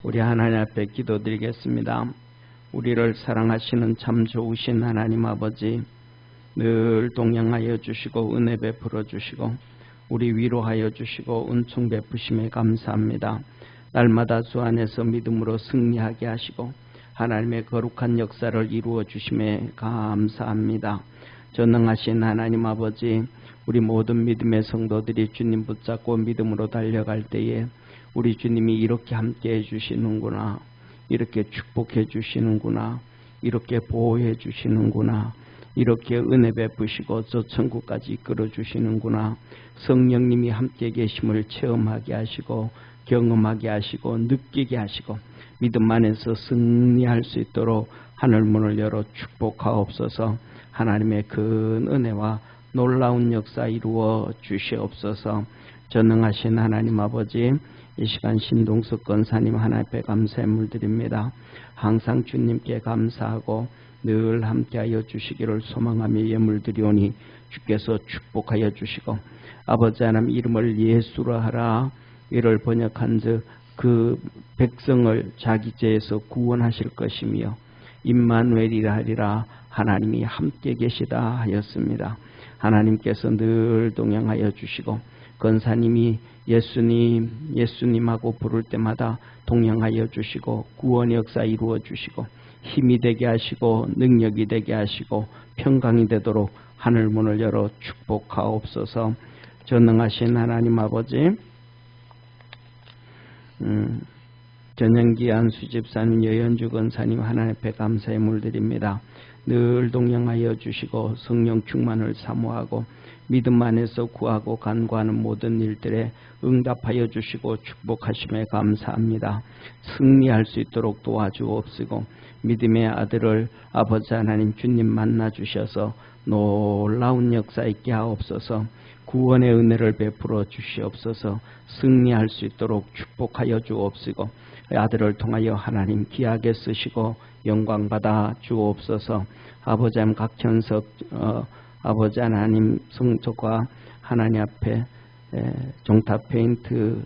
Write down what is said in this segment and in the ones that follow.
우리 하나님 앞에 기도드리겠습니다. 우리를 사랑하시는 참 좋으신 하나님 아버지, 늘 동행하여 주시고 은혜 베풀어 주시고 우리 위로하여 주시고 은총 베푸심에 감사합니다. 날마다 주 안에서 믿음으로 승리하게 하시고 하나님의 거룩한 역사를 이루어 주심에 감사합니다. 전능하신 하나님 아버지, 우리 모든 믿음의 성도들이 주님 붙잡고 믿음으로 달려갈 때에 우리 주님이 이렇게 함께 해주시는구나, 이렇게 축복해 주시는구나, 이렇게 보호해 주시는구나, 이렇게 은혜 베푸시고 저 천국까지 이끌어 주시는구나, 성령님이 함께 계심을 체험하게 하시고 경험하게 하시고 느끼게 하시고 믿음 안에서 승리할 수 있도록 하늘문을 열어 축복하옵소서. 하나님의 큰 은혜와 놀라운 역사 이루어 주시옵소서. 전능하신 하나님 아버지, 이 시간 신동석 권사님 하나님 앞에 감사의 물드립니다. 항상 주님께 감사하고 늘 함께하여 주시기를 소망하며 예물드리오니 주께서 축복하여 주시고 아버지 하나님 이름을 예수로 하라, 이를 번역한즉 그 백성을 자기 죄에서 구원하실 것이며 임마누엘이라 하리라, 하나님이 함께 계시다 하였습니다. 하나님께서 늘 동행하여 주시고 권사님이 예수님하고 부를 때마다 동행하여 주시고 구원의 역사 이루어 주시고 힘이 되게 하시고 능력이 되게 하시고 평강이 되도록 하늘문을 열어 축복하옵소서. 전능하신 하나님 아버지, 전영기 안수집사님, 여현주 권사님 하나님 앞에 감사의 물드립니다. 늘 동행하여 주시고 성령 충만을 사모하고 믿음 안에서 구하고 간구하는 모든 일들에 응답하여 주시고 축복하심에 감사합니다. 승리할 수 있도록 도와주옵시고 믿음의 아들을 아버지 하나님 주님 만나 주셔서 놀라운 역사 있게 하옵소서. 구원의 은혜를 베풀어 주시옵소서. 승리할 수 있도록 축복하여 주옵시고 아들을 통하여 하나님 귀하게 쓰시고 영광 받아 주옵소서. 아버지 하나님 각현석 아버지 하나님 성도가 하나님 앞에 종탑 페인트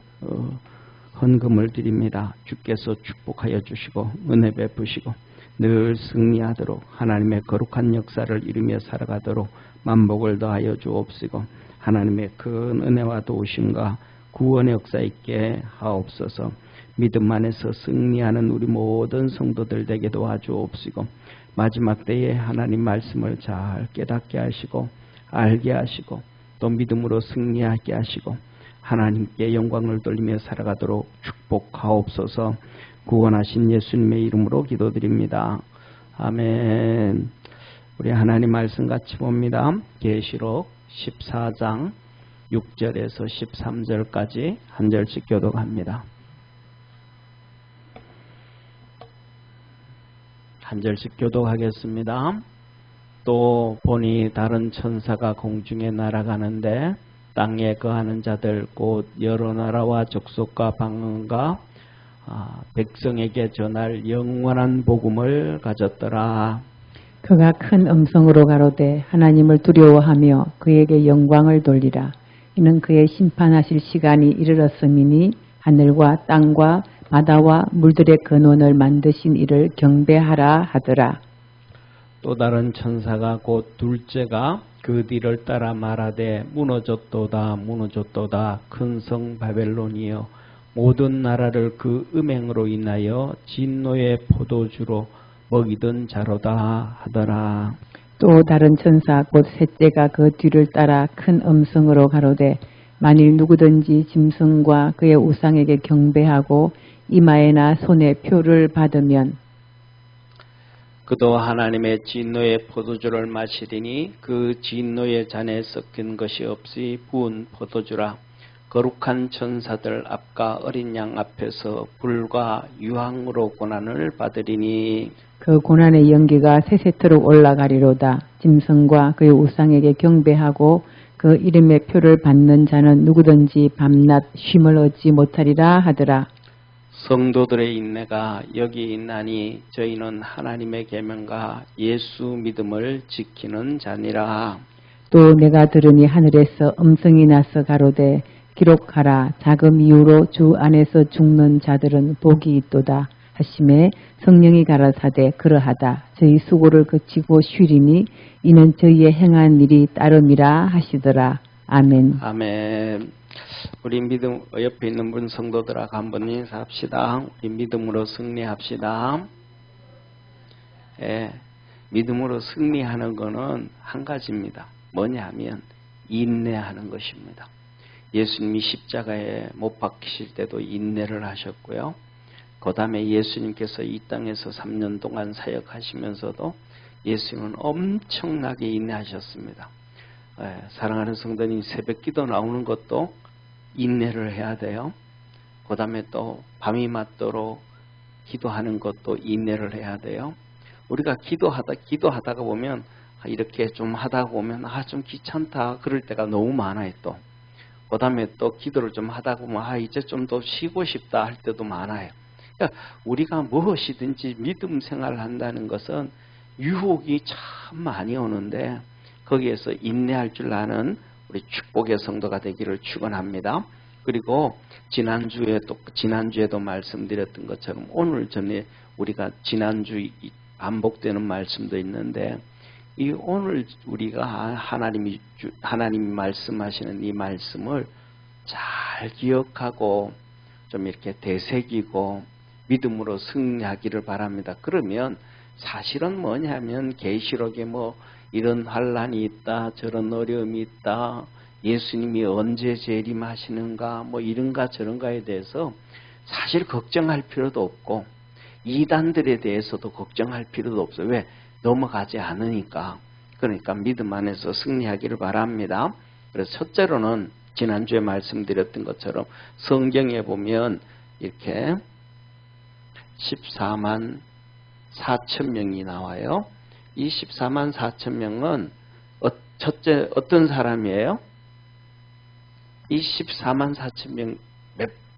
헌금을 드립니다. 주께서 축복하여 주시고 은혜 베푸시고 늘 승리하도록 하나님의 거룩한 역사를 이루며 살아가도록 만복을 더하여 주옵시고 하나님의 큰 은혜와 도우심과 구원의 역사 있게 하옵소서. 믿음 안에서 승리하는 우리 모든 성도들 되게 도와주옵시고 마지막 때에 하나님 말씀을 잘 깨닫게 하시고 알게 하시고 또 믿음으로 승리하게 하시고 하나님께 영광을 돌리며 살아가도록 축복하옵소서. 구원하신 예수님의 이름으로 기도드립니다. 아멘. 우리 하나님 말씀 같이 봅니다. 계시록 14장 6절에서 13절까지 한 절씩 교독합니다. 한 절씩 교독하겠습니다. 또 보니 다른 천사가 공중에 날아가는데 땅에 거하는 자들 곧 여러 나라와 족속과 방언과 백성에게 전할 영원한 복음을 가졌더라. 그가 큰 음성으로 가로되 하나님을 두려워하며 그에게 영광을 돌리라. 이는 그의 심판하실 시간이 이르렀음이니 하늘과 땅과 바다와 물들의 근원을 만드신 이를 경배하라 하더라. 또 다른 천사가 곧 둘째가 그 뒤를 따라 말하되 무너졌도다 무너졌도다 큰 성 바벨론이여 모든 나라를 그 음행으로 인하여 진노의 포도주로 먹이던 자로다 하더라. 또 다른 천사 곧 셋째가 그 뒤를 따라 큰 음성으로 가로되 만일 누구든지 짐승과 그의 우상에게 경배하고 이마에나 손에 표를 받으면 그도 하나님의 진노의 포도주를 마시리니 그 진노의 잔에 섞인 것이 없이 부은 포도주라. 거룩한 천사들 앞과 어린 양 앞에서 불과 유황으로 고난을 받으리니 그 고난의 연기가 세세토록 올라가리로다. 짐승과 그의 우상에게 경배하고 그 이름의 표를 받는 자는 누구든지 밤낮 쉼을 얻지 못하리라 하더라. 성도들의 인내가 여기 있나니 저희는 하나님의 계명과 예수 믿음을 지키는 자니라. 또 내가 들으니 하늘에서 음성이 나서 가로되 기록하라. 자금 이후로 주 안에서 죽는 자들은 복이 있도다 하심에 성령이 가라사대 그러하다. 저희 수고를 그치고 쉬리니 이는 저희의 행한 일이 따름이라 하시더라. 아멘. 아멘. 우리 믿음 옆에 있는 분 성도들하고 한번 인사합시다. 우리 믿음으로 승리합시다. 예, 믿음으로 승리하는 것은 한 가지입니다. 뭐냐 하면 인내하는 것입니다. 예수님이 십자가에 못 박히실 때도 인내를 하셨고요. 그 다음에 예수님께서 이 땅에서 3년 동안 사역하시면서도 예수님은 엄청나게 인내하셨습니다. 사랑하는 성도님, 새벽기도 나오는 것도 인내를 해야 돼요. 그 다음에 또 밤이 맞도록 기도하는 것도 인내를 해야 돼요. 우리가 기도하다가 보면 이렇게 좀 하다가 보면 좀 귀찮다 그럴 때가 너무 많아요. 또 그 다음에 또 기도를 좀 하다가 보면 이제 좀 더 쉬고 싶다 할 때도 많아요. 그러니까 우리가 무엇이든지 믿음 생활을 한다는 것은 유혹이 참 많이 오는데 거기에서 인내할 줄 아는 우리 축복의 성도가 되기를 축원합니다. 그리고 지난주에도 말씀드렸던 것처럼 오늘 전에 우리가 지난주 반복되는 말씀도 있는데 이 오늘 우리가 하나님이 말씀하시는 이 말씀을 잘 기억하고 좀 이렇게 되새기고 믿음으로 승리하기를 바랍니다. 그러면 사실은 뭐냐면 계시록에 뭐 이런 환란이 있다, 저런 어려움이 있다, 예수님이 언제 재림하시는가, 뭐 이런가 저런가에 대해서 사실 걱정할 필요도 없고 이단들에 대해서도 걱정할 필요도 없어요. 왜? 넘어가지 않으니까. 그러니까 믿음 안에서 승리하기를 바랍니다. 그래서 첫째로는 지난주에 말씀드렸던 것처럼 성경에 보면 이렇게 14만 4천 명이 나와요. 이 14만 4천 명은 첫째 어떤 사람이에요? 이 14만 4천 명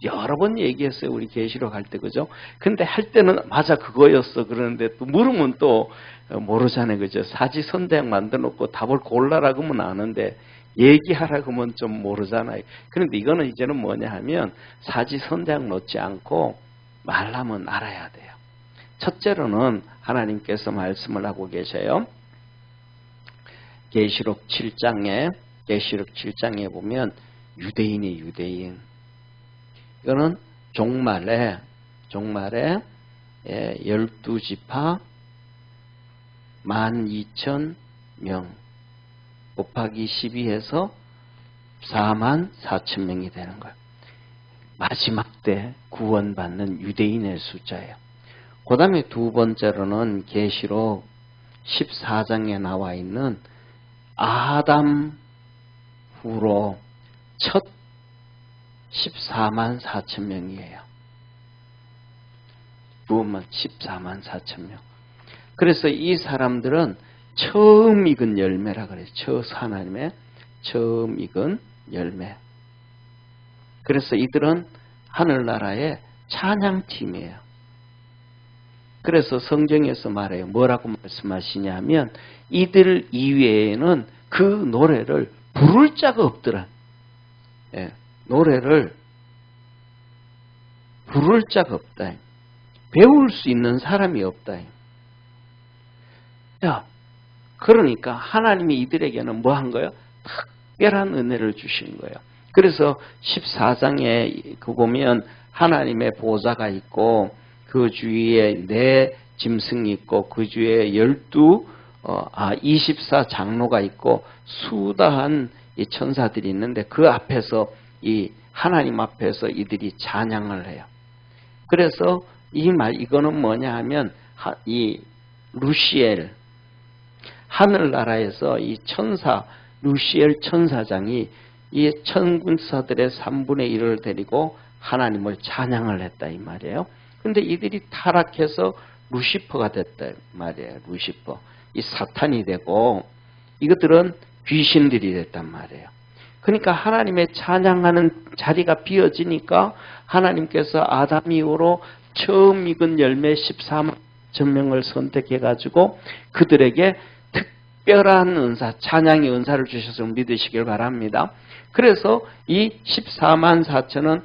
여러 번 얘기했어요. 우리 계시록 할 때, 그죠? 근데 할 때는 맞아 그거였어. 그러는데 또 물으면 또 모르잖아요. 그죠? 사지선대학 만들어 놓고 답을 골라라고 하면 아는데 얘기하라고 하면 좀 모르잖아요. 그런데 이거는 이제는 뭐냐 하면 사지선대학 놓지 않고 말하면 알아야 돼요. 첫째로는 하나님께서 말씀을 하고 계셔요. 계시록 7장에 보면 유대인이 유대인. 이거는 종말에 12지파 12,000명 곱하기 12해서 44,000명이 되는 거예요. 마지막 때 구원받는 유대인의 숫자예요. 그 다음에 두 번째로는 계시록 14장에 나와 있는 아담 후로 첫 14만 4천 명이에요. 구원만 14만 4천 명. 그래서 이 사람들은 처음 익은 열매라 그래요. 하나님의 처음 익은 열매. 그래서 이들은 하늘나라의 찬양팀이에요. 그래서 성경에서 말해요. 뭐라고 말씀하시냐면 이들 이외에는 그 노래를 부를 자가 없더라. 예, 노래를 부를 자가 없다. 배울 수 있는 사람이 없다. 야, 그러니까 하나님이 이들에게는 뭐 한 거예요? 특별한 은혜를 주신 거예요. 그래서 14장에 보면 하나님의 보좌가 있고 그 주위에 네 짐승이 있고 그 주위에 24 장로가 있고 수다한 이 천사들이 있는데 그 앞에서 이 하나님 앞에서 이들이 찬양을 해요. 그래서 이거는 뭐냐 하면 이 루시엘 하늘나라에서 이 천사 루시엘 천사장이 이 천군사들의 3분의 1을 데리고 하나님을 찬양을 했다 이 말이에요. 근데 이들이 타락해서 루시퍼가 됐다 말이에요. 루시퍼. 이 사탄이 되고 이것들은 귀신들이 됐단 말이에요. 그러니까 하나님의 찬양하는 자리가 비어지니까 하나님께서 아담 이후로 처음 익은 열매 14만 0,000명을 선택해가지고 그들에게 특별한 은사, 찬양의 은사를 주셔서 믿으시길 바랍니다. 그래서 이 14만 4천은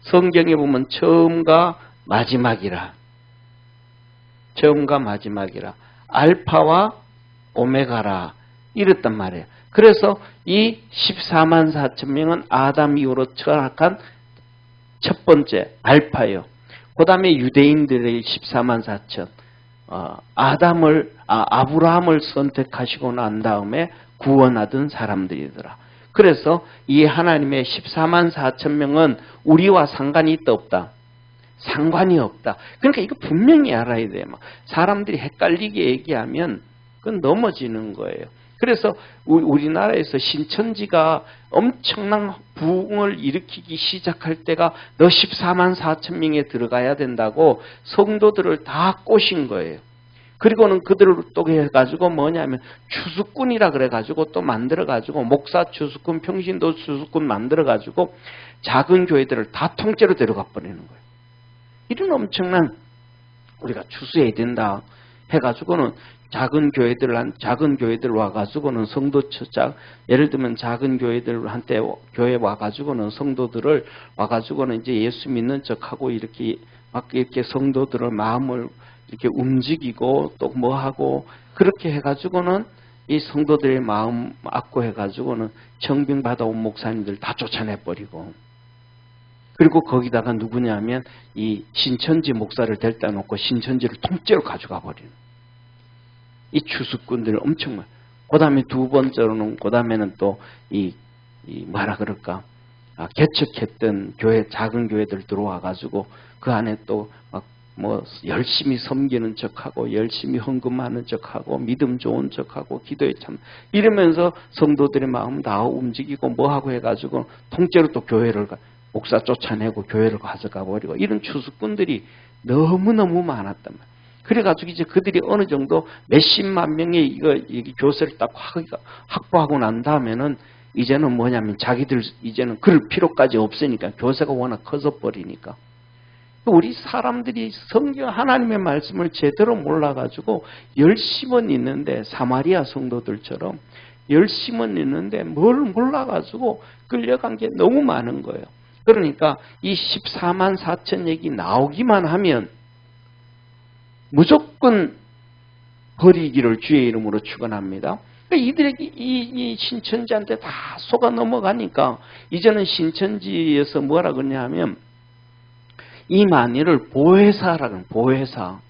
성경에 보면 처음과 마지막이라. 처음과 마지막이라. 알파와 오메가라. 이랬단 말이에요. 그래서 이 14만 4천 명은 아담 이후로 철학한 첫 번째 알파예요. 그 다음에 유대인들의 14만 4천. 아브라함을 선택하시고 난 다음에 구원하던 사람들이더라. 그래서 이 하나님의 14만 4천 명은 우리와 상관이 있다 없다? 상관이 없다. 그러니까 이거 분명히 알아야 돼요. 사람들이 헷갈리게 얘기하면 그건 넘어지는 거예요. 그래서 우리나라에서 신천지가 엄청난 부흥을 일으키기 시작할 때가 너 14만 4천 명에 들어가야 된다고 성도들을 다 꼬신 거예요. 그리고는 그들을 또 해가지고 뭐냐면 추수꾼이라 그래가지고 또 만들어가지고 목사 추수꾼, 평신도 추수꾼 만들어가지고 작은 교회들을 다 통째로 데려가 버리는 거예요. 이런 엄청난 우리가 추수해야 된다 해가지고는 작은 교회들 와가지고는 성도 처작, 예를 들면 작은 교회들한테 교회 와가지고는 성도들을 와가지고는 이제 예수 믿는 척하고 이렇게 막 이렇게 성도들의 마음을 이렇게 움직이고 또 뭐 하고 그렇게 해가지고는 이 성도들의 마음 악고해가지고는 청빙 받아온 목사님들 다 쫓아내버리고 그리고 거기다가 누구냐면 이 신천지 목사를 데려다 놓고 신천지를 통째로 가져가 버리는 이 추수꾼들 엄청 많아요. 그 다음에 두 번째로는 그 다음에는 또 이 뭐라 그럴까 개척했던 교회 작은 교회들 들어와가지고 그 안에 또 막 뭐 열심히 섬기는 척하고 열심히 헌금하는 척하고 믿음 좋은 척하고 기도에 참 이러면서 성도들의 마음 다 움직이고 뭐하고 해가지고 통째로 또 교회를 목사 쫓아내고 교회를 가져가 버리고 이런 추수꾼들이 너무너무 많았단 말이에요. 그래가지고 이제 그들이 어느 정도 몇십만 명의 이 교세를 딱 확보하고 난 다음에는 이제는 뭐냐면 자기들 이제는 그럴 필요까지 없으니까 교세가 워낙 커져 버리니까 우리 사람들이 성경 하나님의 말씀을 제대로 몰라가지고 열심은 있는데 사마리아 성도들처럼 열심은 있는데 뭘 몰라가지고 끌려간 게 너무 많은 거예요. 그러니까 이 14만 4천 얘기 나오기만 하면 무조건 버리기를 주의 이름으로 축원합니다. 이들에게 이 신천지한테 다 속아 넘어가니까 이제는 신천지에서 뭐라 그러냐 하면 이 만일을 보혜사라는 보혜사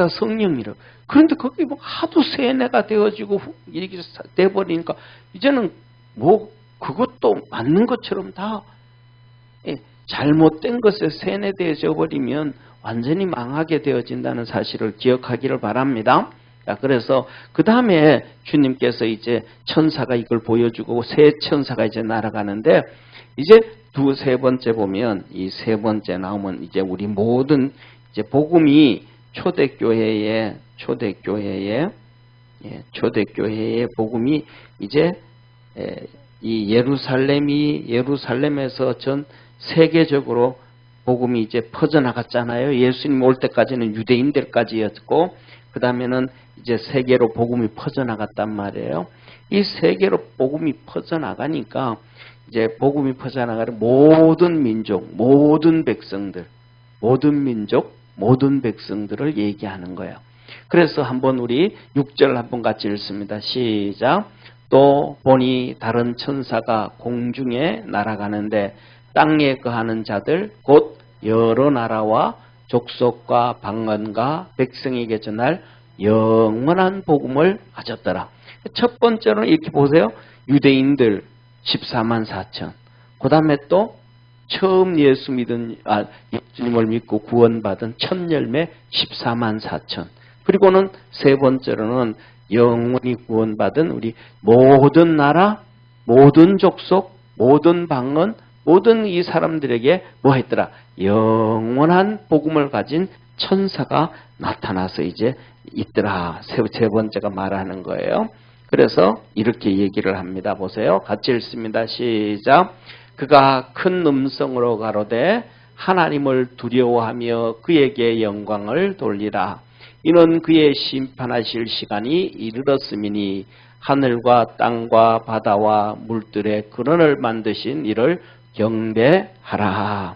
성령이라. 그런데 거기 뭐 하도 세뇌가 되어지고 이렇게 돼버리니까 이제는 뭐 그것도 맞는 것처럼 다 잘못된 것에 세뇌되어져 버리면 완전히 망하게 되어진다는 사실을 기억하기를 바랍니다. 그래서 그 다음에 주님께서 이제 천사가 이걸 보여주고 세 천사가 이제 날아가는데 이제 세 번째 보면 이 세 번째 나오면 이제 우리 모든 이제 복음이 초대교회의 복음이 이제 이 예루살렘에서 전 세계적으로 복음이 이제 퍼져나갔잖아요. 예수님 올 때까지는 유대인들까지였고 그 다음에는 이제 세계로 복음이 퍼져나갔단 말이에요. 이 세계로 복음이 퍼져나가니까 이제 복음이 퍼져나가는 모든 민족, 모든 백성들, 모든 민족, 모든 백성들을 얘기하는 거예요. 그래서 한번 우리 6절 한번 같이 읽습니다. 시작. 또 보니 다른 천사가 공중에 날아가는데 땅에 거하는 자들 곧 여러 나라와 족속과 방언과 백성에게 전할 영원한 복음을 가졌더라. 첫 번째로는 이렇게 보세요. 유대인들 14만 4천. 그 다음에 또 처음 예수님을 믿고 구원받은 첫 열매 14만 4천. 그리고는 세 번째로는 영원히 구원받은 우리 모든 나라, 모든 족속, 모든 방언, 모든 이 사람들에게 뭐 했더라? 영원한 복음을 가진 천사가 나타나서 이제 있더라. 세 번째가 말하는 거예요. 그래서 이렇게 얘기를 합니다. 보세요. 같이 읽습니다. 시작. 그가 큰 음성으로 가로되 하나님을 두려워하며 그에게 영광을 돌리라. 이는 그의 심판하실 시간이 이르렀음이니 하늘과 땅과 바다와 물들의 근원을 만드신 이를 경배하라.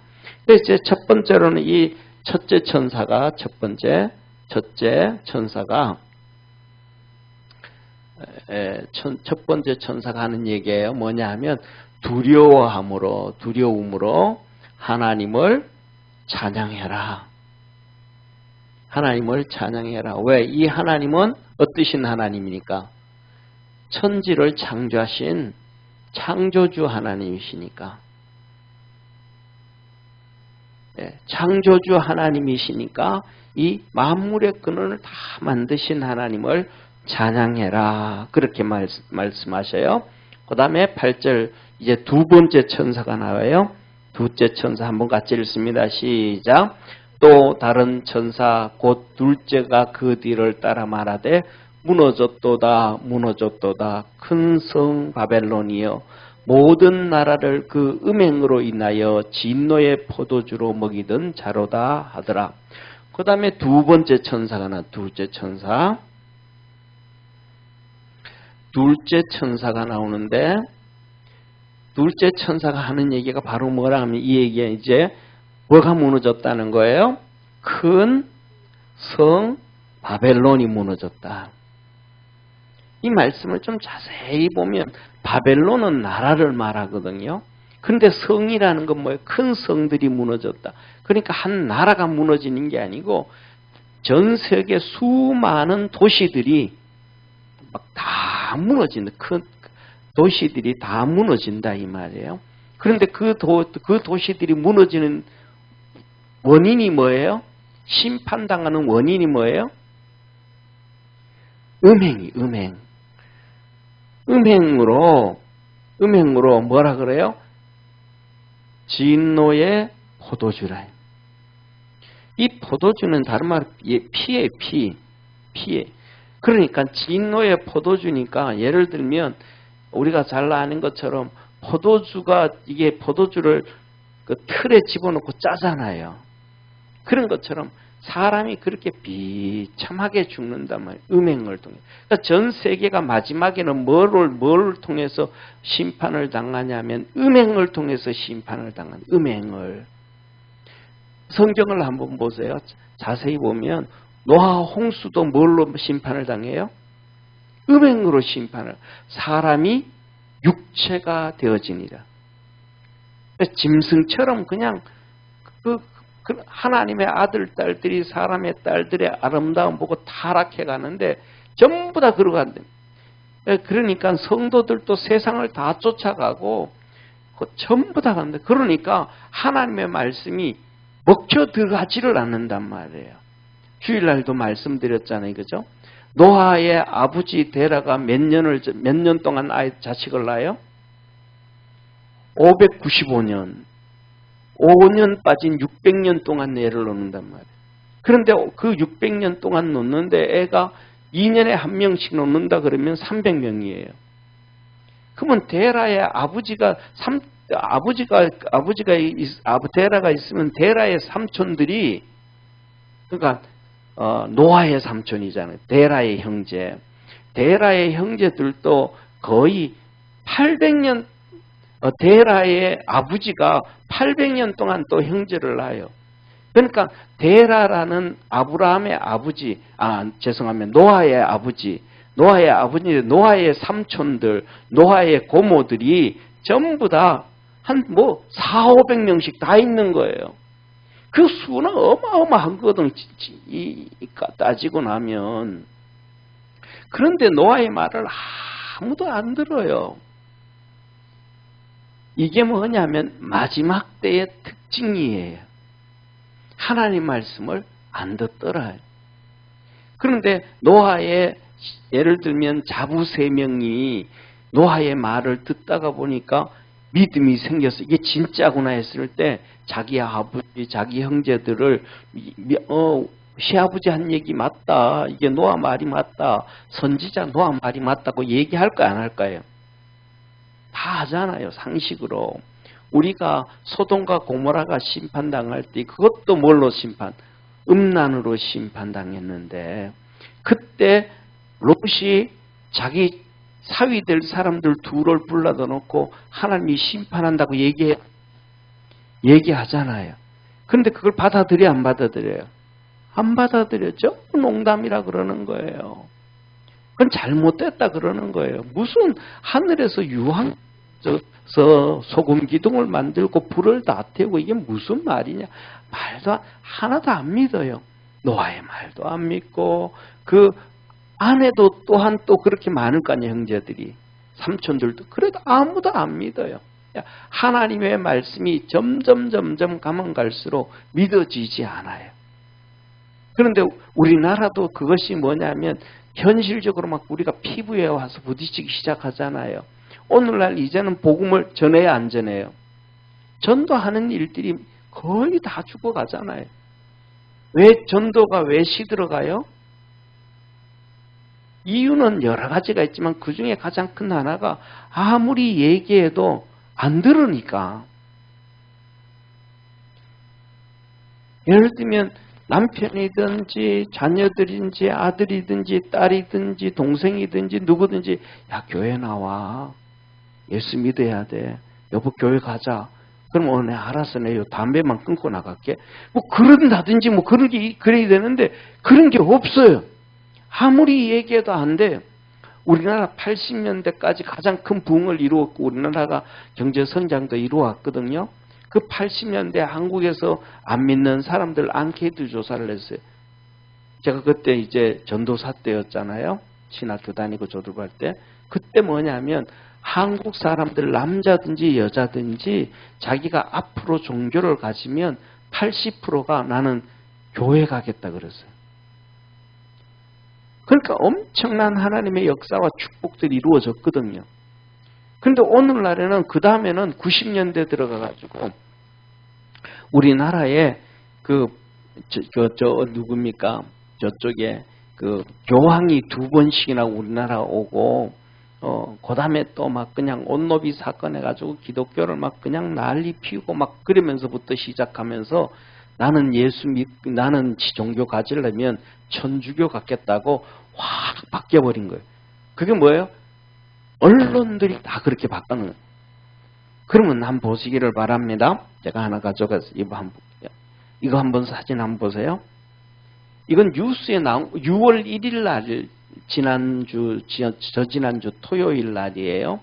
이제 첫 번째로는 이 첫째 천사가 첫 번째 천사가 하는 얘기예요. 뭐냐 하면 두려움으로 하나님을 찬양해라. 하나님을 찬양해라. 왜? 이 하나님은 어떠신 하나님이니까? 천지를 창조하신 창조주 하나님이시니까. 창조주 하나님이시니까 이 만물의 근원을 다 만드신 하나님을 찬양해라. 그렇게 말씀하셔요. 그 다음에 8절 이제 두 번째 천사가 나와요. 둘째 천사 한번 같이 읽습니다. 시작. 또 다른 천사 곧 둘째가 그 뒤를 따라 말하되 무너졌도다 큰 성 바벨론이여 모든 나라를 그 음행으로 인하여 진노의 포도주로 먹이던 자로다 하더라. 그 다음에 두 번째 천사가 둘째 천사가 나오는데 둘째 천사가 하는 얘기가 바로 뭐라 하면 이 얘기가 이제 뭐가 무너졌다는 거예요? 큰 성 바벨론이 무너졌다. 이 말씀을 좀 자세히 보면 바벨론은 나라를 말하거든요. 그런데 성이라는 건 뭐예요? 큰 성들이 무너졌다. 그러니까 한 나라가 무너지는 게 아니고 전 세계 수많은 도시들이 막 다 무너진다. 큰 도시들이 다 무너진다 이 말이에요. 그런데 그 도시들이 무너지는 원인이 뭐예요? 심판당하는 원인이 뭐예요? 음행으로 뭐라 그래요? 진노의 포도주라. 이 포도주는 다른 말로 피해. 그러니까 진노의 포도주니까 예를 들면 우리가 잘 아는 것처럼 이게 포도주를 그 틀에 집어넣고 짜잖아요. 그런 것처럼 사람이 그렇게 비참하게 죽는단 말이에요. 음행을 통해. 그러니까 전 세계가 마지막에는 뭘 통해서 심판을 당하냐면 음행을 통해서 심판을 당하는 음행을. 성경을 한번 보세요. 자세히 보면 노아 홍수도 뭘로 심판을 당해요? 음행으로 심판을. 사람이 육체가 되어지니라. 짐승처럼 그냥 그 하나님의 아들, 딸들이 사람의 딸들의 아름다움 보고 타락해 가는데 전부 다 그러고 간다. 그러니까 성도들도 세상을 다 쫓아가고 전부 다 간다. 그러니까 하나님의 말씀이 먹혀 들어가지를 않는단 말이에요. 주일날도 말씀드렸잖아요. 그죠? 노아의 아버지 데라가 몇 년 동안 자식을 낳아요? 595년. 5년 빠진 600년 동안 애를 놓는단 말이에요. 그런데 그 600년 동안 놓는데 애가 2년에 한 명씩 놓는다 그러면 300명이에요. 그러면 데라의 데라가 있으면 데라의 삼촌들이 그러니까 노아의 삼촌이잖아요. 데라의 형제. 데라의 형제들도 거의 800년 데라의 아버지가 800년 동안 또 형제를 낳아요. 그러니까 데라라는 아브라함의 아버지, 노아의 아버지, 노아의 삼촌들, 노아의 고모들이 전부 다 한 400~500명씩 다 있는 거예요. 그 수는 어마어마한 거거든, 따지고 나면. 그런데 노아의 말을 아무도 안 들어요. 이게 뭐냐면 마지막 때의 특징이에요. 하나님 말씀을 안 듣더라. 그런데 노아의 예를 들면 자부 3명이 노아의 말을 듣다가 보니까 믿음이 생겼어. 이게 진짜구나 했을 때 자기 아버지, 자기 형제들을 시아버지 한 얘기 맞다. 이게 노아 말이 맞다. 선지자 노아 말이 맞다고 얘기할까 안 할까요? 다 하잖아요. 상식으로. 우리가 소돔과 고모라가 심판당할 때 그것도 뭘로 심판? 음란으로 심판당했는데 그때 롯이 자기 사위될 사람들 둘을 불러다 놓고 하나님이 심판한다고 얘기하잖아요. 그런데 그걸 받아들여 안 받아들여요? 안 받아들였죠? 농담이라 그러는 거예요. 그건 잘못됐다 그러는 거예요. 무슨 하늘에서 유황 소금 기둥을 만들고 불을 다 태우고 이게 무슨 말이냐? 하나도 안 믿어요. 노아의 말도 안 믿고 그 아내도 또한 또 그렇게 많을 거 아니에요, 형제들이. 삼촌들도. 그래도 아무도 안 믿어요. 하나님의 말씀이 점점 가면 갈수록 믿어지지 않아요. 그런데 우리나라도 그것이 뭐냐면 현실적으로 막 우리가 피부에 와서 부딪히기 시작하잖아요. 오늘날 이제는 복음을 전해야 안 전해요? 전도하는 일들이 거의 다 죽어가잖아요. 전도가 왜 시들어가요? 이유는 여러 가지가 있지만 그 중에 가장 큰 하나가 아무리 얘기해도 안 들으니까. 예를 들면 남편이든지 자녀들인지 아들이든지 딸이든지 동생이든지 누구든지 야 교회 나와. 예수 믿어야 돼. 여보 교회 가자. 그럼 네 알았어. 내 담배만 끊고 나갈게. 뭐 그런다든지 뭐 그런 게 그래야 되는데 그런 게 없어요. 아무리 얘기해도 안 돼요. 우리나라 80년대까지 가장 큰 부흥을 이루었고 우리나라가 경제 성장도 이루었거든요. 그 80년대 한국에서 안 믿는 사람들 앙케이트 조사를 했어요. 제가 그때 이제 전도사 때였잖아요. 신학교 다니고 조립할 때. 그때 뭐냐면 한국 사람들 남자든지 여자든지 자기가 앞으로 종교를 가지면 80%가 나는 교회 가겠다 그랬어요. 그러니까 엄청난 하나님의 역사와 축복들이 이루어졌거든요. 그런데 오늘날에는 그 다음에는 90년대 들어가가지고 우리나라에 누굽니까? 저쪽에 교황이 2번씩이나 우리나라 오고 그 다음에 또 막 그냥 온노비 사건 해가지고 기독교를 막 그냥 난리 피우고 막 그러면서부터 시작하면서 나는 종교 가지려면 천주교 갖겠다고 확 바뀌어버린 거예요. 그게 뭐예요? 언론들이 다 그렇게 바꾸는 거예요. 그러면 한번 보시기를 바랍니다. 제가 하나 가져가서 이거 한번 사진 한번 보세요. 이건 뉴스에 나온 6월 1일 날 저지난주 토요일 날이에요.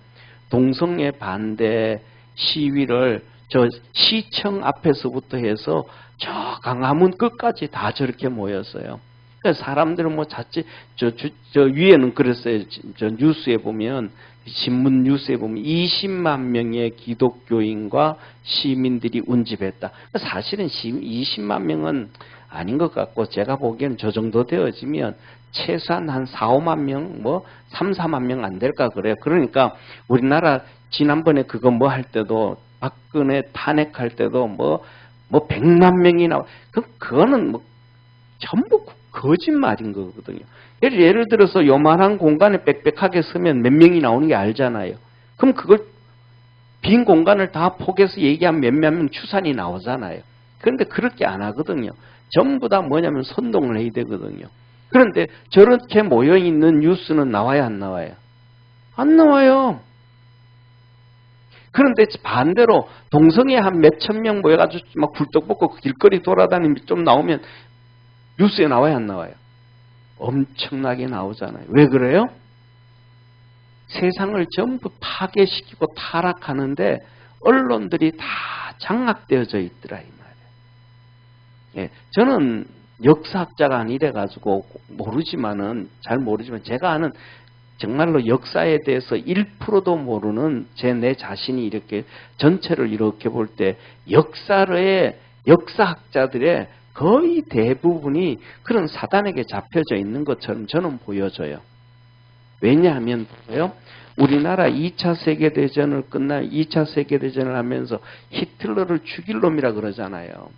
동성애 반대 시위를 저 시청 앞에서부터 해서 저 강화문 끝까지 다 저렇게 모였어요. 그러니까 사람들은 뭐 저 위에는 그랬어요. 저 뉴스에 보면 신문 뉴스에 보면 20만 명의 기독교인과 시민들이 운집했다. 사실은 20만 명은 아닌 것 같고 제가 보기에는 저 정도 되어지면 최소한 한 4, 5만 명, 뭐 3, 4만 명 안 될까 그래요. 그러니까 우리나라 지난번에 그거 뭐 할 때도 박근혜 탄핵할 때도 뭐 100만 명이 그거는 뭐 전부 거짓말인 거거든요. 예를 들어서 요만한 공간에 빽빽하게 서면 몇 명이 나오는 게 알잖아요. 그럼 그걸 빈 공간을 다 포개서 얘기하면 몇몇 명 추산이 나오잖아요. 그런데 그렇게 안 하거든요. 전부 다 뭐냐면 선동을 해야 되거든요. 그런데 저렇게 모여있는 뉴스는 나와야 안 나와요? 안 나와요. 그런데 반대로 동성애 한 몇천 명 모여가지고 막 굴떡 벗고 길거리 돌아다니면 좀 나오면 뉴스에 나와야 안 나와요? 엄청나게 나오잖아요. 왜 그래요? 세상을 전부 파괴시키고 타락하는데 언론들이 다 장악되어져 있더라 이 말이에요. 예, 저는 역사학자가 아니래가지고 잘 모르지만 제가 아는 정말로 역사에 대해서 1%도 모르는 내 자신이 이렇게 전체를 이렇게 볼 때 역사학자들의 거의 대부분이 그런 사단에게 잡혀져 있는 것처럼 저는 보여져요. 왜냐하면 뭐예요? 우리나라 2차 세계대전을 2차 세계대전을 하면서 히틀러를 죽일 놈이라 그러잖아요.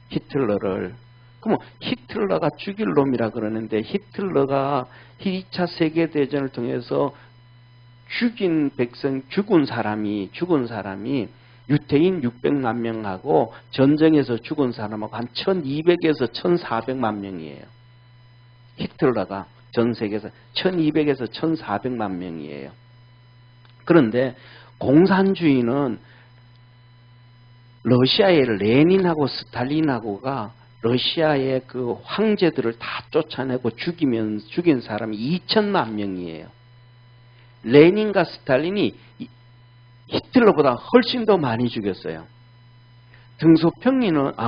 히틀러를. 그럼 히틀러가 죽일 놈이라 그러는데 히틀러가 2차 세계대전을 통해서 죽은 사람이 유태인 600만 명하고 전쟁에서 죽은 사람하고 한 1200에서 1400만 명이에요. 히틀러가 전 세계에서 1200에서 1400만 명이에요. 그런데 공산주의는 러시아의 레닌하고 스탈린하고가 러시아의 그 황제들을 다 쫓아내고 죽인 사람이 2천만 명이에요. 레닌과 스탈린이 히틀러보다 훨씬 더 많이 죽였어요.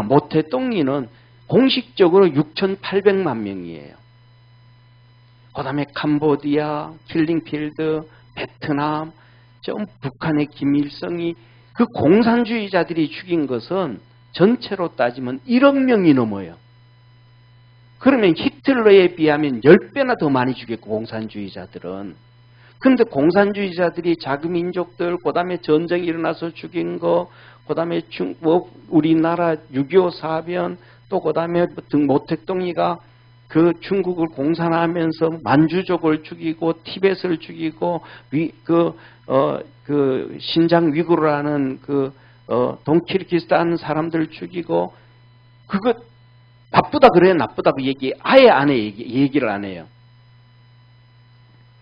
모태똥이는 공식적으로 6,800만 명이에요. 그 다음에 캄보디아, 킬링필드, 베트남, 북한의 김일성이 그 공산주의자들이 죽인 것은 전체로 따지면 1억 명이 넘어요. 그러면 히틀러에 비하면 10배나 더 많이 죽였고 공산주의자들은. 그런데 공산주의자들이 자기민족들, 그 다음에 전쟁이 일어나서 죽인 거, 그 다음에 우리나라 6.25 사변, 또 그 다음에 모택동이가 그 중국을 공산하면서 만주족을 죽이고 티벳을 죽이고 신장 위구르라는 동키르기스탄 사람들 죽이고 그거 나쁘다 그래요? 나쁘다고 아예 안 해. 얘기를 안 해요.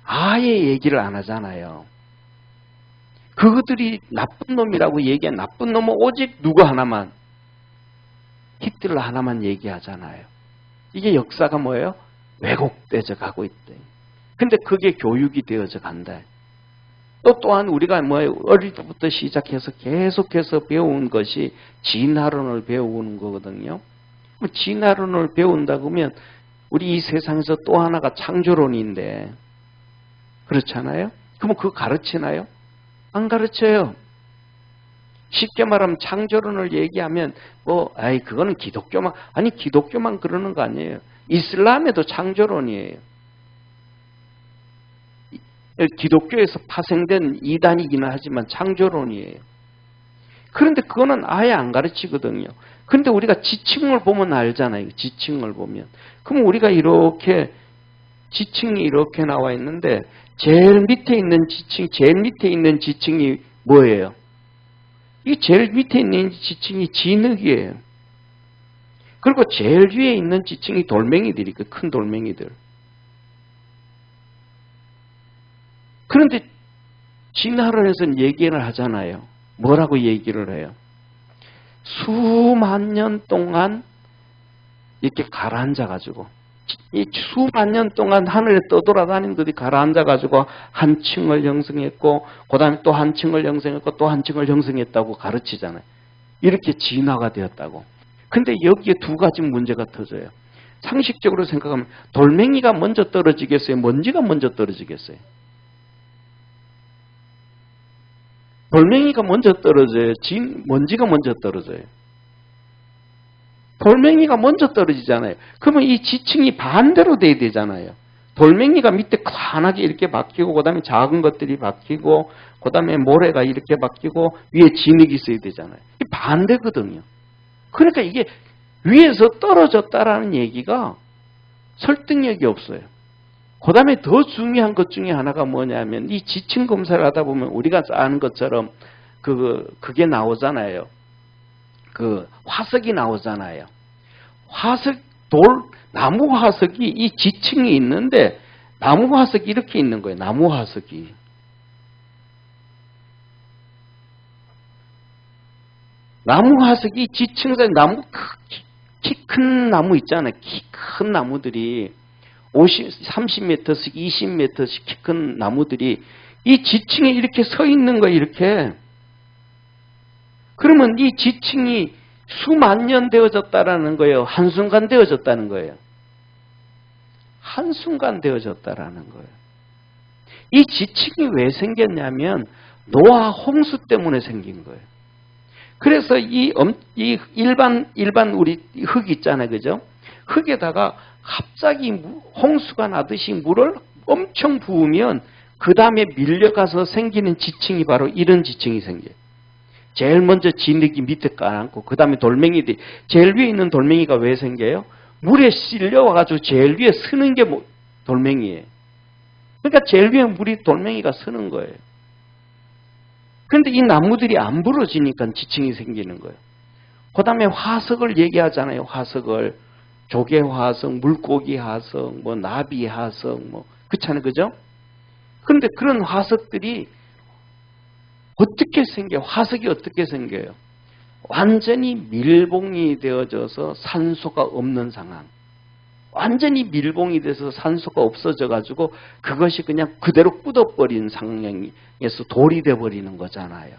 아예 얘기를 안 하잖아요. 그들이 나쁜 놈이라고 얘기한 나쁜 놈은 오직 누구 하나만, 히틀러 하나만 얘기하잖아요. 이게 역사가 뭐예요? 왜곡되어 가고 있대. 근데 그게 교육이 되어져 간다. 또한 우리가 어릴 때부터 시작해서 계속해서 배운 것이 진화론을 배우는 거거든요. 진화론을 배운다고 하면 우리 이 세상에서 또 하나가 창조론인데 그렇잖아요? 그러면 그거 가르치나요? 안 가르쳐요. 쉽게 말하면 창조론을 얘기하면 그거는 기독교만, 아니 기독교만 그러는 거 아니에요. 이슬람에도 창조론이에요. 기독교에서 파생된 이단이기는 하지만 창조론이에요. 그런데 그거는 아예 안 가르치거든요. 그런데 우리가 지층을 보면 알잖아요. 지층을 보면. 그럼 우리가 이렇게 지층이 이렇게 나와 있는데 제일 밑에 있는 지층이 뭐예요? 이 제일 밑에 있는 지층이 진흙이에요. 그리고 제일 위에 있는 지층이 돌멩이들이 큰 돌멩이들. 그런데 진화론에서는 얘기를 하잖아요. 뭐라고 얘기를 해요? 수만 년 동안 이렇게 가라앉아가지고 이 수만 년 동안 하늘에 떠돌아다니는 것이 가라앉아가지고 한 층을 형성했고 그 다음에 또 한 층을 형성했고 또 한 층을 형성했다고 가르치잖아요. 이렇게 진화가 되었다고. 근데 여기에 두 가지 문제가 터져요. 상식적으로 생각하면 돌멩이가 먼저 떨어지겠어요? 먼지가 먼저 떨어지겠어요? 돌멩이가 먼저 떨어져요? 먼지가 먼저 떨어져요? 돌멩이가 먼저 떨어지잖아요. 그러면 이 지층이 반대로 돼야 되잖아요. 돌멩이가 밑에 환하게 이렇게 박히고 그 다음에 작은 것들이 박히고 그 다음에 모래가 이렇게 박히고 위에 진흙이 있어야 되잖아요. 이게 반대거든요. 그러니까 이게 위에서 떨어졌다라는 얘기가 설득력이 없어요. 그 다음에 더 중요한 것 중에 하나가 뭐냐면 이 지층 검사를 하다 보면 우리가 아는 것처럼 그게 나오잖아요. 그 화석이 나오잖아요. 나무 화석이 이 지층이 있는데 나무 화석이 이렇게 있는 거예요. 나무 화석이. 나무 화석이 지층에서 키 큰 나무 있잖아요. 키 큰 나무들이 30m씩 20m씩 키 큰 나무들이 이 지층에 이렇게 서 있는 거예요. 이렇게. 그러면 이 지층이 수만 년 되어졌다라는 거예요. 한순간 되어졌다는 거예요. 한순간 되어졌다라는 거예요. 이 지층이 왜 생겼냐면 노아 홍수 때문에 생긴 거예요. 그래서 이 일반 우리 흙 있잖아요. 그죠? 흙에다가 갑자기 홍수가 나듯이 물을 엄청 부으면 그 다음에 밀려가서 생기는 지층이 바로 이런 지층이 생겨요. 제일 먼저 진흙이 밑에 깔아앉고 그 다음에 돌멩이들이 제일 위에 있는 돌멩이가 왜 생겨요? 물에 실려와가지고 제일 위에 서는 게 돌멩이에요. 그러니까 제일 위에 돌멩이가 서는 거예요. 그런데 이 나무들이 안 부러지니까 지층이 생기는 거예요. 그 다음에 화석을 얘기하잖아요. 화석을. 조개 화석, 물고기 화석, 뭐 나비 화석, 뭐 그렇잖아요. 그죠? 그런데 그런 화석들이 어떻게 생겨요? 화석이 어떻게 생겨요? 완전히 밀봉이 되어져서 산소가 없는 상황. 완전히 밀봉이 돼서 산소가 없어져 가지고 그것이 그냥 그대로 굳어버린 상황에서 돌이 돼버리는 거잖아요.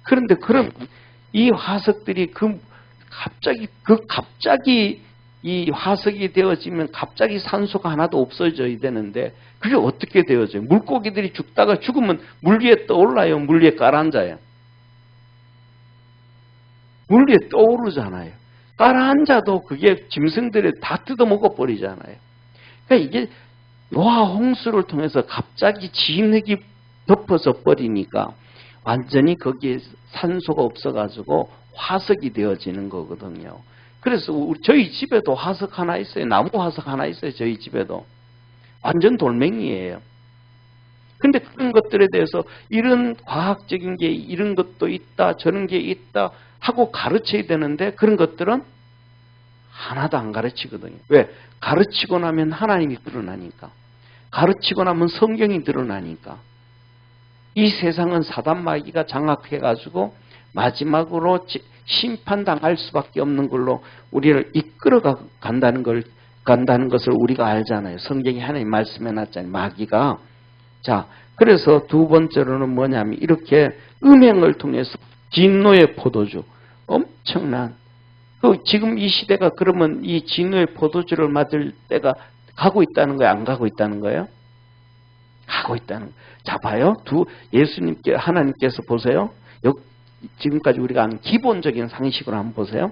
그런데 그럼 이 화석들이 갑자기 이 화석이 되어지면 갑자기 산소가 하나도 없어져야 되는데 그게 어떻게 되어져요? 물고기들이 죽다가 죽으면 물 위에 떠올라요? 물 위에 가라앉아요? 물 위에 떠오르잖아요. 가라앉아도 그게 짐승들이 다 뜯어먹어 버리잖아요. 그러니까 이게 노아 홍수를 통해서 갑자기 진흙이 덮어져 버리니까 완전히 거기에 산소가 없어가지고 화석이 되어지는 거거든요. 그래서 저희 집에도 화석 하나 있어요. 나무 화석 하나 있어요. 저희 집에도. 완전 돌멩이에요. 근데 그런 것들에 대해서 이런 과학적인 게 이런 것도 있다, 저런 게 있다 하고 가르쳐야 되는데 그런 것들은 하나도 안 가르치거든요. 왜? 가르치고 나면 하나님이 드러나니까. 가르치고 나면 성경이 드러나니까. 이 세상은 사단 마귀가 장악해가지고 마지막으로 심판당할 수밖에 없는 걸로 우리를 이끌어 간다는 것을 우리가 알잖아요. 성경이 하나님 말씀해 놨잖아요. 마귀가. 자, 그래서 두 번째로는 뭐냐면 이렇게 음행을 통해서 진노의 포도주. 엄청난. 지금 이 시대가 그러면 이 진노의 포도주를 맞을 때가 가고 있다는 거예요? 안 가고 있다는 거예요? 가고 있다는 거예요. 자, 봐요. 하나님께서 보세요. 지금까지 우리가 아는 기본적인 상식으로 한번 보세요.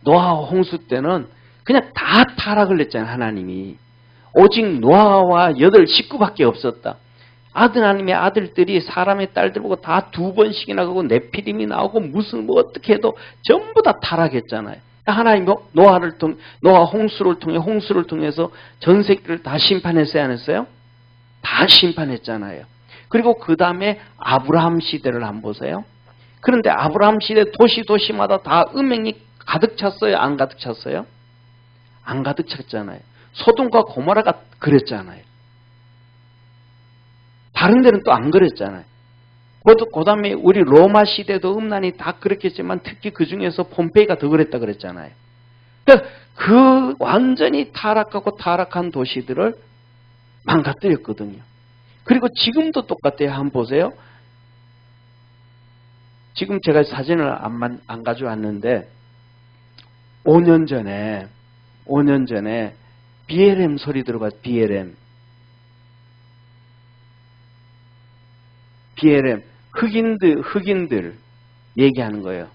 노아와 홍수 때는 그냥 다 타락을 했잖아요. 하나님이. 오직 노아와 8 식구밖에 없었다. 하나님의 아들들이 사람의 딸들 보고 다 2번씩이나 가고 네피림이 나오고 무슨 뭐 어떻게 해도 전부 다 타락했잖아요. 하나님이 노아 홍수를 통해서 전 세계를 다 심판했어요? 안 했어요? 다 심판했잖아요. 그리고 그 다음에 아브라함 시대를 한번 보세요. 그런데 아브라함 시대 도시마다 다 음행이 가득 찼어요? 안 가득 찼어요? 안 가득 찼잖아요. 소돔과 고모라가 그랬잖아요. 다른 데는 또 안 그랬잖아요. 그 다음에 우리 로마 시대도 음란이 다 그랬겠지만 특히 그 중에서 폼페이가 더 그랬다 그랬잖아요. 그러니까 그 완전히 타락한 도시들을 망가뜨렸거든요. 그리고 지금도 똑같아요. 한번 보세요. 지금 제가 사진을 안 가져왔는데 5년 전에 BLM 소리 들어봐요. BLM 흑인들 얘기하는 거예요.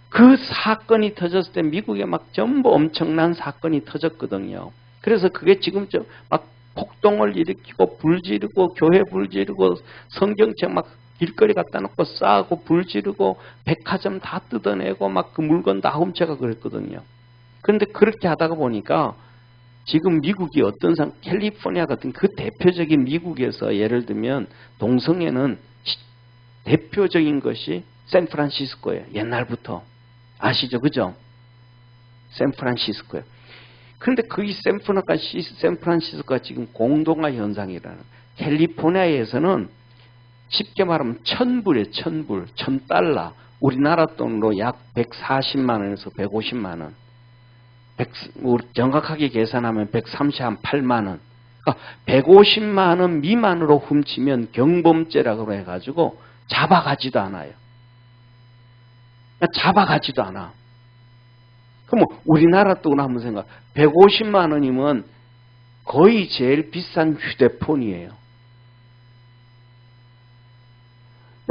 그 사건이 터졌을 때 미국에 막 전부 엄청난 사건이 터졌거든요. 그래서 그게 지금 막 폭동을 일으키고 불 지르고 교회 불 지르고 성경책 막 길거리 갖다 놓고 싸고 불 지르고 백화점 다 뜯어내고 막 그 물건 다 훔쳐가 그랬거든요. 그런데 그렇게 하다가 보니까 지금 미국이 캘리포니아 같은 그 대표적인 미국에서 예를 들면 동성애는 대표적인 것이 샌프란시스코예요. 옛날부터. 아시죠? 그죠? 샌프란시스코예요. 그런데 이 샌프란시스코가 지금 공동화 현상이라는. 캘리포니아에서는 쉽게 말하면 천불이에요. 천불. $1,000. 우리나라 돈으로 약 140만 원에서 150만 원. 정확하게 계산하면 138만 원. 그러니까 150만 원 미만으로 훔치면 경범죄라고 해가지고 잡아가지도 않아요. 잡아가지도 않아. 그럼 우리나라 돈으로 한번 생각. 150만 원이면 거의 제일 비싼 휴대폰이에요.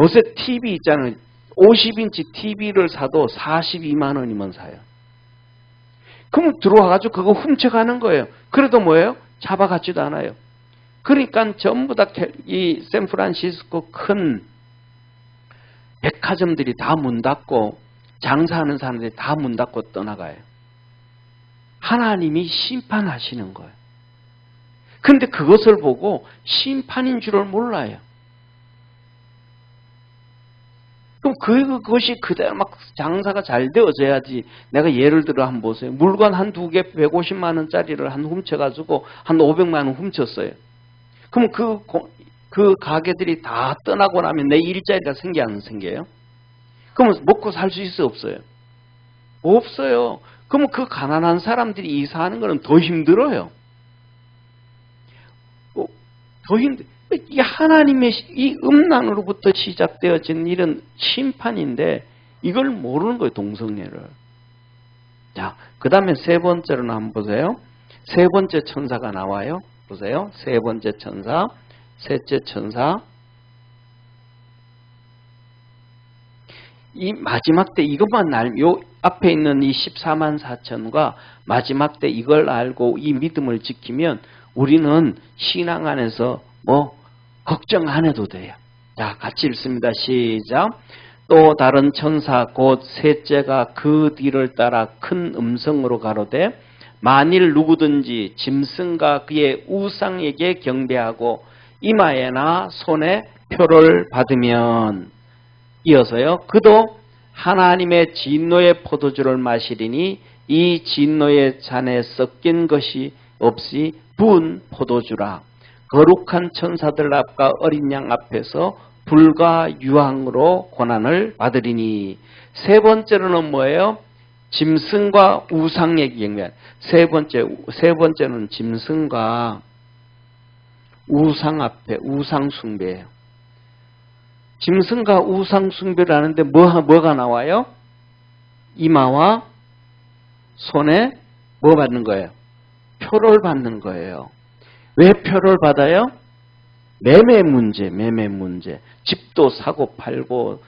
요새 TV 있잖아요. 50인치 TV를 사도 42만 원이면 사요. 그럼 들어와가지고 그거 훔쳐가는 거예요. 그래도 뭐예요? 잡아가지도 않아요. 그러니까 전부 다 이 샌프란시스코 큰 백화점들이 다 문 닫고 장사하는 사람들이 다 문 닫고 떠나가요. 하나님이 심판하시는 거예요. 그런데 그것을 보고 심판인 줄을 몰라요. 그럼 그것이 그대로 막 장사가 잘 되어져야지. 내가 예를 들어 한번 보세요. 물건 한 두 개 150만 원짜리를 한 훔쳐가지고 한 500만 원 훔쳤어요. 그럼 그 가게들이 다 떠나고 나면 내 일자리가 생겨 안 생겨요? 그러면 먹고 살 수 있어 없어요? 없어요. 그러면 그 가난한 사람들이 이사하는 거는 더 힘들어요. 더 힘들. 이 하나님의 이 음란으로부터 시작되어진 이런 심판인데 이걸 모르는 거예요, 동성애를. 자, 그 다음에 세 번째로는 한번 보세요. 세 번째 천사가 나와요. 보세요. 세 번째 천사, 셋째 천사. 이 마지막 때 이것만 알면, 요 앞에 있는 이 14만 4천과 마지막 때 이걸 알고 이 믿음을 지키면 우리는 신앙 안에서 걱정 안 해도 돼요. 자, 같이 읽습니다. 시작. 또 다른 천사 곧 셋째가 그 뒤를 따라 큰 음성으로 가로되 만일 누구든지 짐승과 그의 우상에게 경배하고 이마에나 손에 표를 받으면, 이어서요. 그도 하나님의 진노의 포도주를 마시리니 이 진노의 잔에 섞인 것이 없이 부은 포도주라. 거룩한 천사들 앞과 어린 양 앞에서 불과 유황으로 고난을 받으리니. 세 번째로는 뭐예요? 짐승과 우상에게 경배. 세 번째는 짐승과 우상 앞에 우상 숭배예요. 짐승과 우상 숭배를 하는데 뭐가 나와요? 이마와 손에 뭐 받는 거예요? 표를 받는 거예요. 왜 표를 받아요? 매매 문제. 집도 사고 팔고,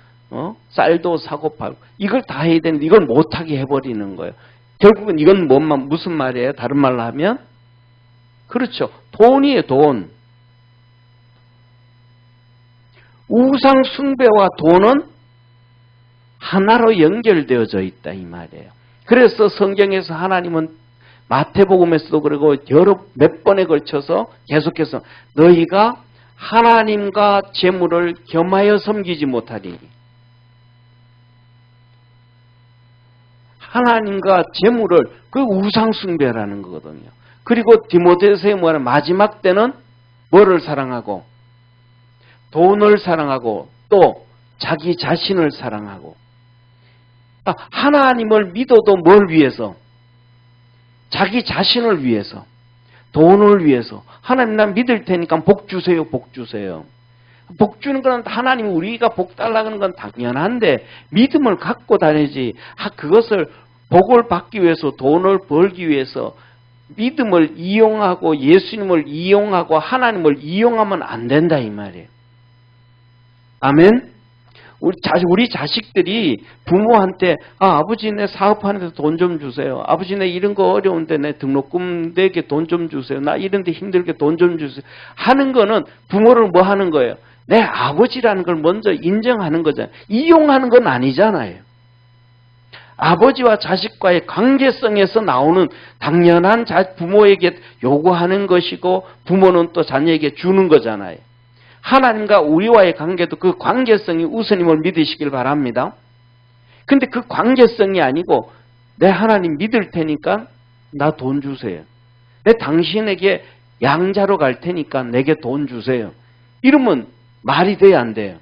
쌀도 사고 팔고, 이걸 다 해야 되는데 이걸 못하게 해버리는 거예요. 결국은 이건 무슨 말이에요? 다른 말로 하면? 그렇죠. 돈이에요, 돈. 우상 숭배와 돈은 하나로 연결되어져 있다, 이 말이에요. 그래서 성경에서 하나님은 마태복음에서도 그러고 몇 번에 걸쳐서 계속해서 너희가 하나님과 재물을 겸하여 섬기지 못하리니. 하나님과 재물을 그 우상 숭배라는 거거든요. 그리고 디모데서에 뭐하는 마지막 때는 뭐를 사랑하고 돈을 사랑하고 또 자기 자신을 사랑하고. 하나님을 믿어도 뭘 위해서? 자기 자신을 위해서, 돈을 위해서. 하나님 나 믿을 테니까 복 주세요, 복 주세요. 복 주는 건 하나님 우리가 복 달라는 건 당연한데 믿음을 갖고 다니지. 그것을 복을 받기 위해서, 돈을 벌기 위해서 믿음을 이용하고 예수님을 이용하고 하나님을 이용하면 안 된다, 이 말이에요. 아멘? 우리 자식들이 부모한테 아버지 내 사업하는데 돈 좀 주세요. 아버지 내 이런 거 어려운데 내 등록금 내게 돈 좀 주세요. 나 이런 데 힘들게 돈 좀 주세요. 하는 거는 부모를 뭐 하는 거예요? 내 아버지라는 걸 먼저 인정하는 거잖아요. 이용하는 건 아니잖아요. 아버지와 자식과의 관계성에서 나오는 당연한 부모에게 요구하는 것이고 부모는 또 자녀에게 주는 거잖아요. 하나님과 우리와의 관계도 그 관계성이 우선임을 믿으시길 바랍니다. 근데 그 관계성이 아니고 내 하나님 믿을 테니까 나 돈 주세요. 내 당신에게 양자로 갈 테니까 내게 돈 주세요. 이러면 말이 돼야 안 돼요?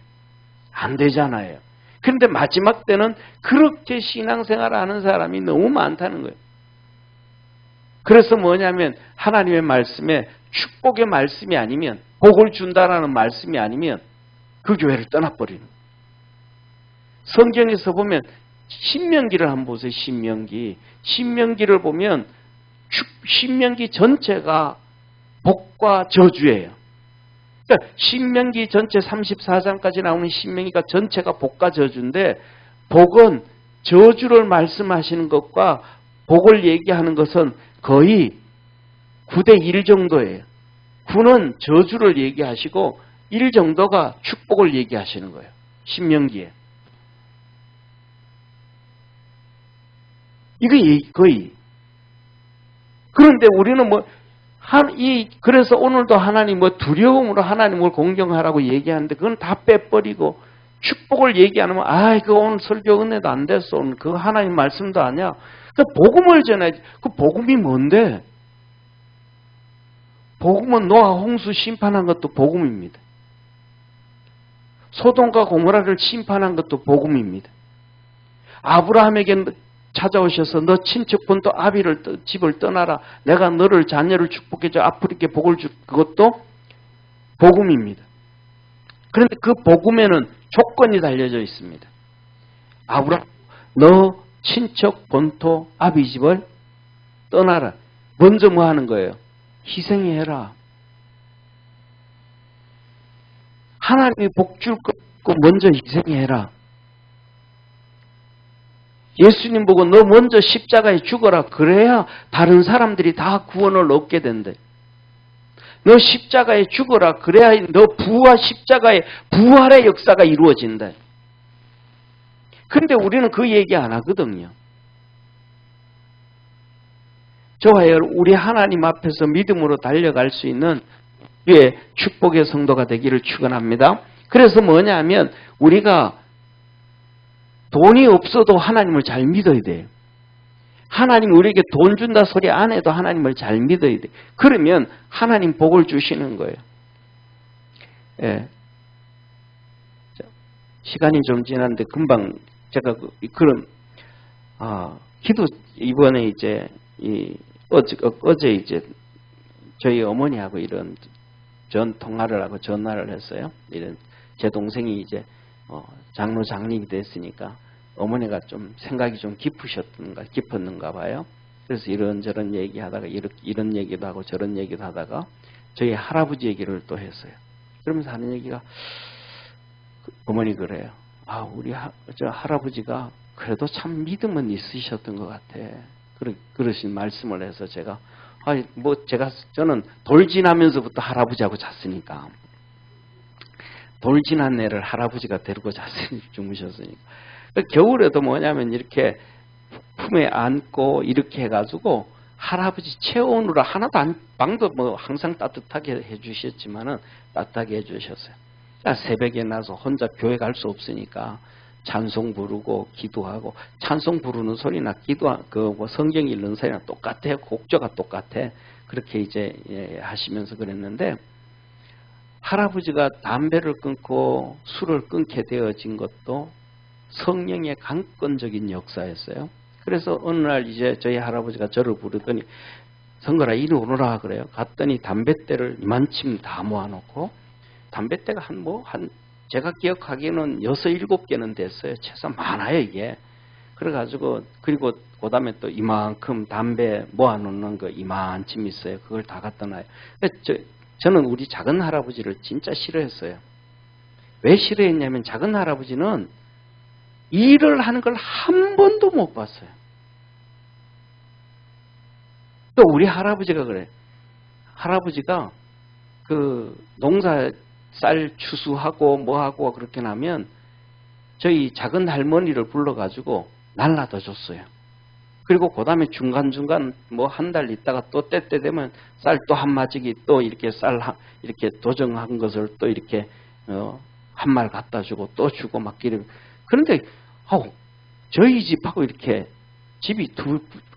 안 되잖아요. 그런데 마지막 때는 그렇게 신앙생활을 하는 사람이 너무 많다는 거예요. 그래서 뭐냐면 하나님의 말씀에 축복의 말씀이 아니면 복을 준다라는 말씀이 아니면 그 교회를 떠나버리는 거예요. 성경에서 보면 신명기를 한번 보세요. 신명기를 보면 신명기 전체가 복과 저주예요. 그러니까 신명기 전체 34장까지 나오는 신명기가 전체가 복과 저주인데 복은 저주를 말씀하시는 것과 복을 얘기하는 것은 거의 9대 1 정도예요. 9는 저주를 얘기하시고 1 정도가 축복을 얘기하시는 거예요. 신명기에. 이게 거의. 그런데 우리는 그래서 오늘도 하나님 두려움으로 하나님을 공경하라고 얘기하는데 그건 다 빼버리고 축복을 얘기 안 하면 그 오늘 설교 은혜도 안 됐어. 오늘 그 하나님 말씀도 아니야. 그 복음을 전해야지. 그 복음이 뭔데? 복음은 노아 홍수 심판한 것도 복음입니다. 소돔과 고모라를 심판한 것도 복음입니다. 아브라함에게 찾아오셔서 너 친척 본토 아비를 집을 떠나라. 내가 너를 자녀를 축복해줘. 아프리카에 복을 줄 그것도 복음입니다. 그런데 그 복음에는 조건이 달려져 있습니다. 아브라함 너 친척 본토 아비 집을 떠나라. 먼저 뭐 하는 거예요? 희생해라. 하나님이 복 줄 거 먼저 희생해라. 예수님 보고 너 먼저 십자가에 죽어라. 그래야 다른 사람들이 다 구원을 얻게 된대. 너 십자가에 죽어라. 그래야 너 십자가의 부활의 역사가 이루어진다. 그런데 우리는 그 얘기 안 하거든요. 저와 여러분, 우리 하나님 앞에서 믿음으로 달려갈 수 있는 우리의 축복의 성도가 되기를 축원합니다. 그래서 뭐냐면 우리가 돈이 없어도 하나님을 잘 믿어야 돼요. 하나님 우리에게 돈 준다 소리 안 해도 하나님을 잘 믿어야 돼요. 그러면 하나님 복을 주시는 거예요. 예. 시간이 좀 지났는데 금방 제가 기도 이번에 이제 어제 이제 저희 어머니하고 이런 통화를 하고 전화를 했어요. 이런 제 동생이 이제 장로 장님이 됐으니까 어머니가 좀 생각이 좀 깊었는가 봐요. 그래서 이런저런 얘기하다가 이런 얘기도 하고 저런 얘기도 하다가 저희 할아버지 얘기를 또 했어요. 그러면서 하는 얘기가 어머니 그래요. 우리 저 할아버지가 그래도 참 믿음은 있으셨던 것 같아. 그러신 말씀을 해서 제가 저는 돌 지나면서부터 할아버지하고 잤으니까 돌 지난 애를 할아버지가 데리고 주무셨으니까 겨울에도 뭐냐면 이렇게 품에 안고 이렇게 해가지고 할아버지 체온으로 하나도 방도 뭐 항상 따뜻하게 해주셨지만은 따뜻하게 해주셨어요. 새벽에 나서 혼자 교회 갈 수 없으니까 찬송 부르고 기도하고 찬송 부르는 소리나 성경 읽는 소리나 똑같아요. 곡조가 똑같아. 그렇게 이제 하시면서 그랬는데 할아버지가 담배를 끊고 술을 끊게 되어진 것도 성령의 강권적인 역사였어요. 그래서 어느 날 이제 저희 할아버지가 저를 부르더니 성걸아 이리 오너라 그래요. 갔더니 담뱃대를 이만큼 다 모아놓고 담뱃대가 제가 기억하기에는 6, 7개는 됐어요. 최소 많아요 이게. 그래가지고 그리고 그 다음에 또 이만큼 담배 모아놓는 거 이만큼 있어요. 그걸 다 갖다 놔요. 저는 우리 작은 할아버지를 진짜 싫어했어요. 왜 싫어했냐면 작은 할아버지는 일을 하는 걸 한 번도 못 봤어요. 또 우리 할아버지가 그래. 할아버지가 농사 쌀 추수하고 뭐하고 그렇게 나면 저희 작은 할머니를 불러가지고 날라다 줬어요. 그리고 그 다음에 중간중간 한 달 있다가 또 때 되면 쌀 또 한 마지기 또 이렇게 이렇게 도정한 것을 또 이렇게 한 말 갖다 주고 또 주고 막 그런데 저희 집하고 이렇게 집이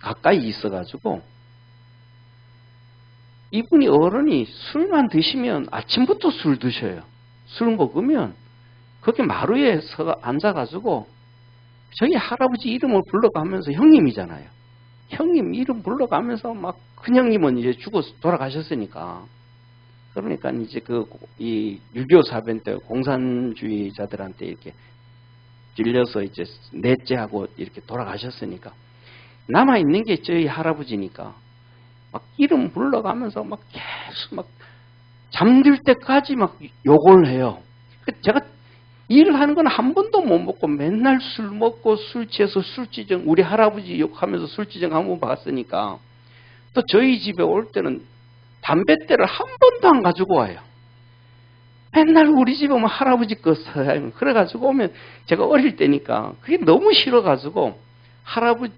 가까이 있어가지고 이분이 어른이 술만 드시면 아침부터 술 드셔요. 술 먹으면 거기 마루에 앉아가지고 저희 할아버지 이름을 불러가면서 형님이잖아요. 형님 이름 불러가면서 막 큰형님은 이제 죽어서 돌아가셨으니까 그러니까 이제 이 6.25 사변 때 공산주의자들한테 이렇게 질려서 이제 넷째하고 이렇게 돌아가셨으니까 남아 있는 게 저희 할아버지니까 막 이름 불러가면서 막 계속 막 잠들 때까지 막 욕을 해요. 제가 일을 하는 건 한 번도 못 먹고 맨날 술 먹고 술 취해서 술지정 우리 할아버지 욕하면서 술지정 한 번 봤으니까 또 저희 집에 올 때는 담뱃대를 한 번도 안 가지고 와요. 맨날 우리 집에 오면 할아버지 거 써요. 그래가지고 오면 제가 어릴 때니까 그게 너무 싫어가지고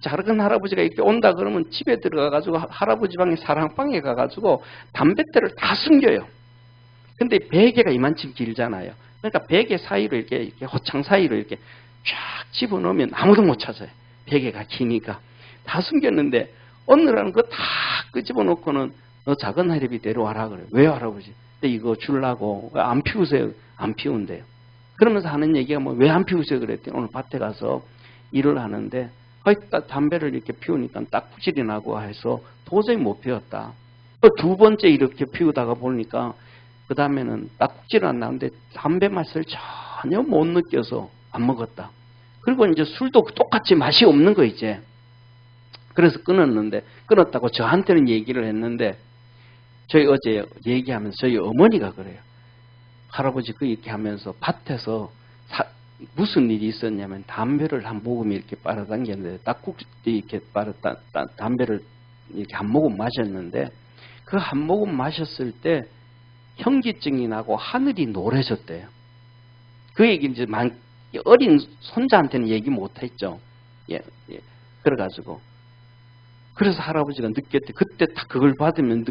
작은 할아버지가 이렇게 온다 그러면 집에 들어가가지고 할아버지 방에 사랑방에 가가지고 담뱃대를 다 숨겨요. 근데 베개가 이만큼 길잖아요. 그러니까 베개 사이로 이렇게 호창 사이로 이렇게 쫙 집어넣으면 아무도 못 찾아요. 베개가 기니까. 다 숨겼는데 어느 날은 그거 다 끄집어놓고는 너 작은 하랩이 데려와라 그래요. 왜요 할아버지? 근데 이거 주려고. 왜 안 피우세요? 안 피운대요. 그러면서 하는 얘기가 뭐 왜 안 피우세요 그랬더니 오늘 밭에 가서 일을 하는데 담배를 이렇게 피우니까 딱구질이 나고 해서 도저히 못 피웠다. 두 번째 이렇게 피우다가 보니까 그 다음에는 딱구질은 안 나는데 담배 맛을 전혀 못 느껴서 안 먹었다. 그리고 이제 술도 똑같이 맛이 없는 거 이제. 그래서 끊었는데 끊었다고 저한테는 얘기를 했는데 저희 어제 얘기하면서 저희 어머니가 그래요. 할아버지 이렇게 하면서 밭에서 무슨 일이 있었냐면 담배를 한 모금 이렇게 빨아당겼는데 딱국지 이렇게 담배를 이렇게 한 모금 마셨는데 그 한 모금 마셨을 때 현기증이 나고 하늘이 노래졌대요. 그 얘기 이제 어린 손자한테는 얘기 못했죠. 예. 그래가지고 그래서 할아버지가 느꼈대. 그때 딱 그걸 받으면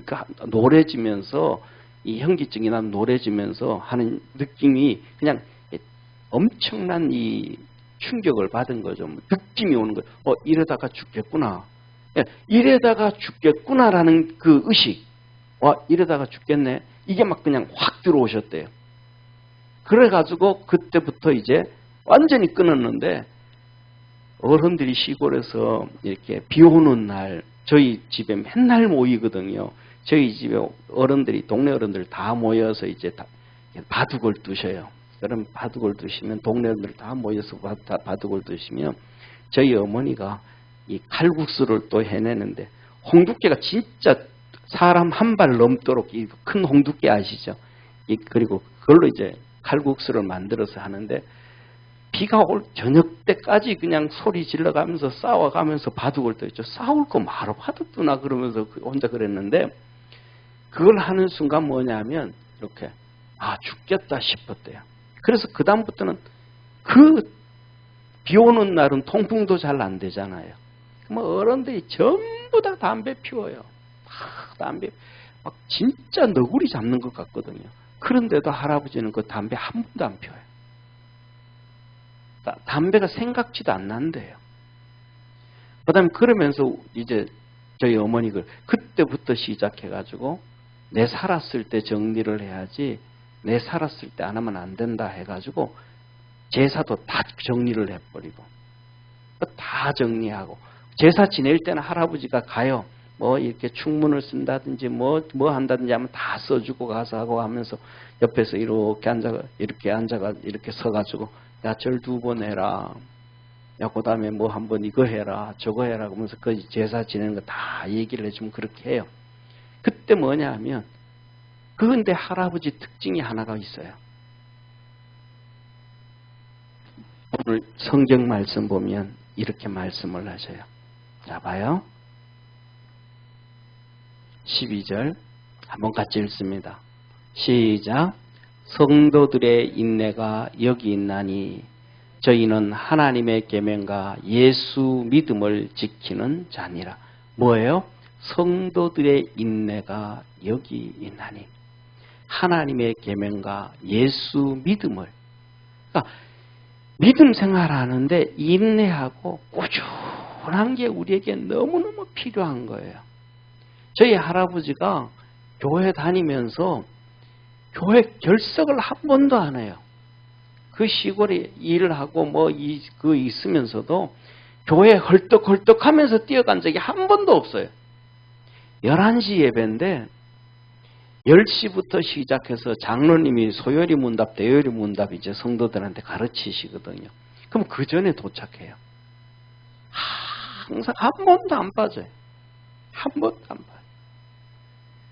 노래지면서 이 현기증이 나면 노래지면서 하는 느낌이 그냥 엄청난 이 충격을 받은 거죠. 느낌이 오는 거예요. 이러다가 죽겠구나. 이러다가 죽겠구나라는 그 의식. 이러다가 죽겠네. 이게 막 그냥 확 들어오셨대요. 그래가지고 그때부터 이제 완전히 끊었는데 어른들이 시골에서 이렇게 비 오는 날 저희 집에 맨날 모이거든요. 저희 집에 어른들이 동네 어른들 다 모여서 이제 바둑을 두셔요. 그럼 바둑을 두시면 동네 어른들 다 모여서 바둑을 두시면 저희 어머니가 이 칼국수를 또 해내는데 홍두깨가 진짜 사람 한 발 넘도록 이 큰 홍두깨 아시죠? 그리고 그걸로 이제 칼국수를 만들어서 하는데 비가 올 저녁 때까지 그냥 소리 질러가면서 싸워가면서 바둑을 떠있죠. 싸울 거 말어 바둑 두나 그러면서 혼자 그랬는데 그걸 하는 순간 뭐냐면 이렇게 죽겠다 싶었대요. 그래서 그 다음부터는 비 오는 날은 통풍도 잘 안 되잖아요. 어른들이 전부 다 담배 피워요. 담배 막 진짜 너구리 잡는 것 같거든요. 그런데도 할아버지는 그 담배 한 번도 안 피워요. 담배가 생각지도 안 난대요. 그 다음에 그러면서 이제 저희 어머니가 그때부터 시작해가지고 내 살았을 때 정리를 해야지 내 살았을 때 안 하면 안 된다 해가지고 제사도 다 정리를 해버리고 다 정리하고 제사 지낼 때는 할아버지가 가요. 이렇게 충문을 쓴다든지 뭐 한다든지 하면 다 써주고 가서 하고 하면서 옆에서 이렇게 앉아가 이렇게 서가지고 야, 절 2번 해라. 야, 그 다음에 한번 이거 해라. 저거 해라. 그러면서 그 제사 지내는 거 다 얘기를 해주면 그렇게 해요. 그때 뭐냐 하면, 그런데 할아버지 특징이 하나가 있어요. 오늘 성경 말씀 보면 이렇게 말씀을 하셔요. 자, 봐요. 12절. 한번 같이 읽습니다. 시작. 성도들의 인내가 여기 있나니 저희는 하나님의 계명과 예수 믿음을 지키는 자니라. 뭐예요? 성도들의 인내가 여기 있나니 하나님의 계명과 예수 믿음을. 그러니까 믿음 생활하는데 인내하고 꾸준한 게 우리에게 너무너무 필요한 거예요. 저희 할아버지가 교회 다니면서 교회 결석을 한 번도 안 해요. 그 시골에 일을 하고 있으면서도 교회 헐떡헐떡 하면서 뛰어간 적이 한 번도 없어요. 11시 예배인데 10시부터 시작해서 장로님이 소요리 문답, 대요리 문답 이제 성도들한테 가르치시거든요. 그럼 그 전에 도착해요. 항상 한 번도 안 빠져요. 한 번도 안 빠져요.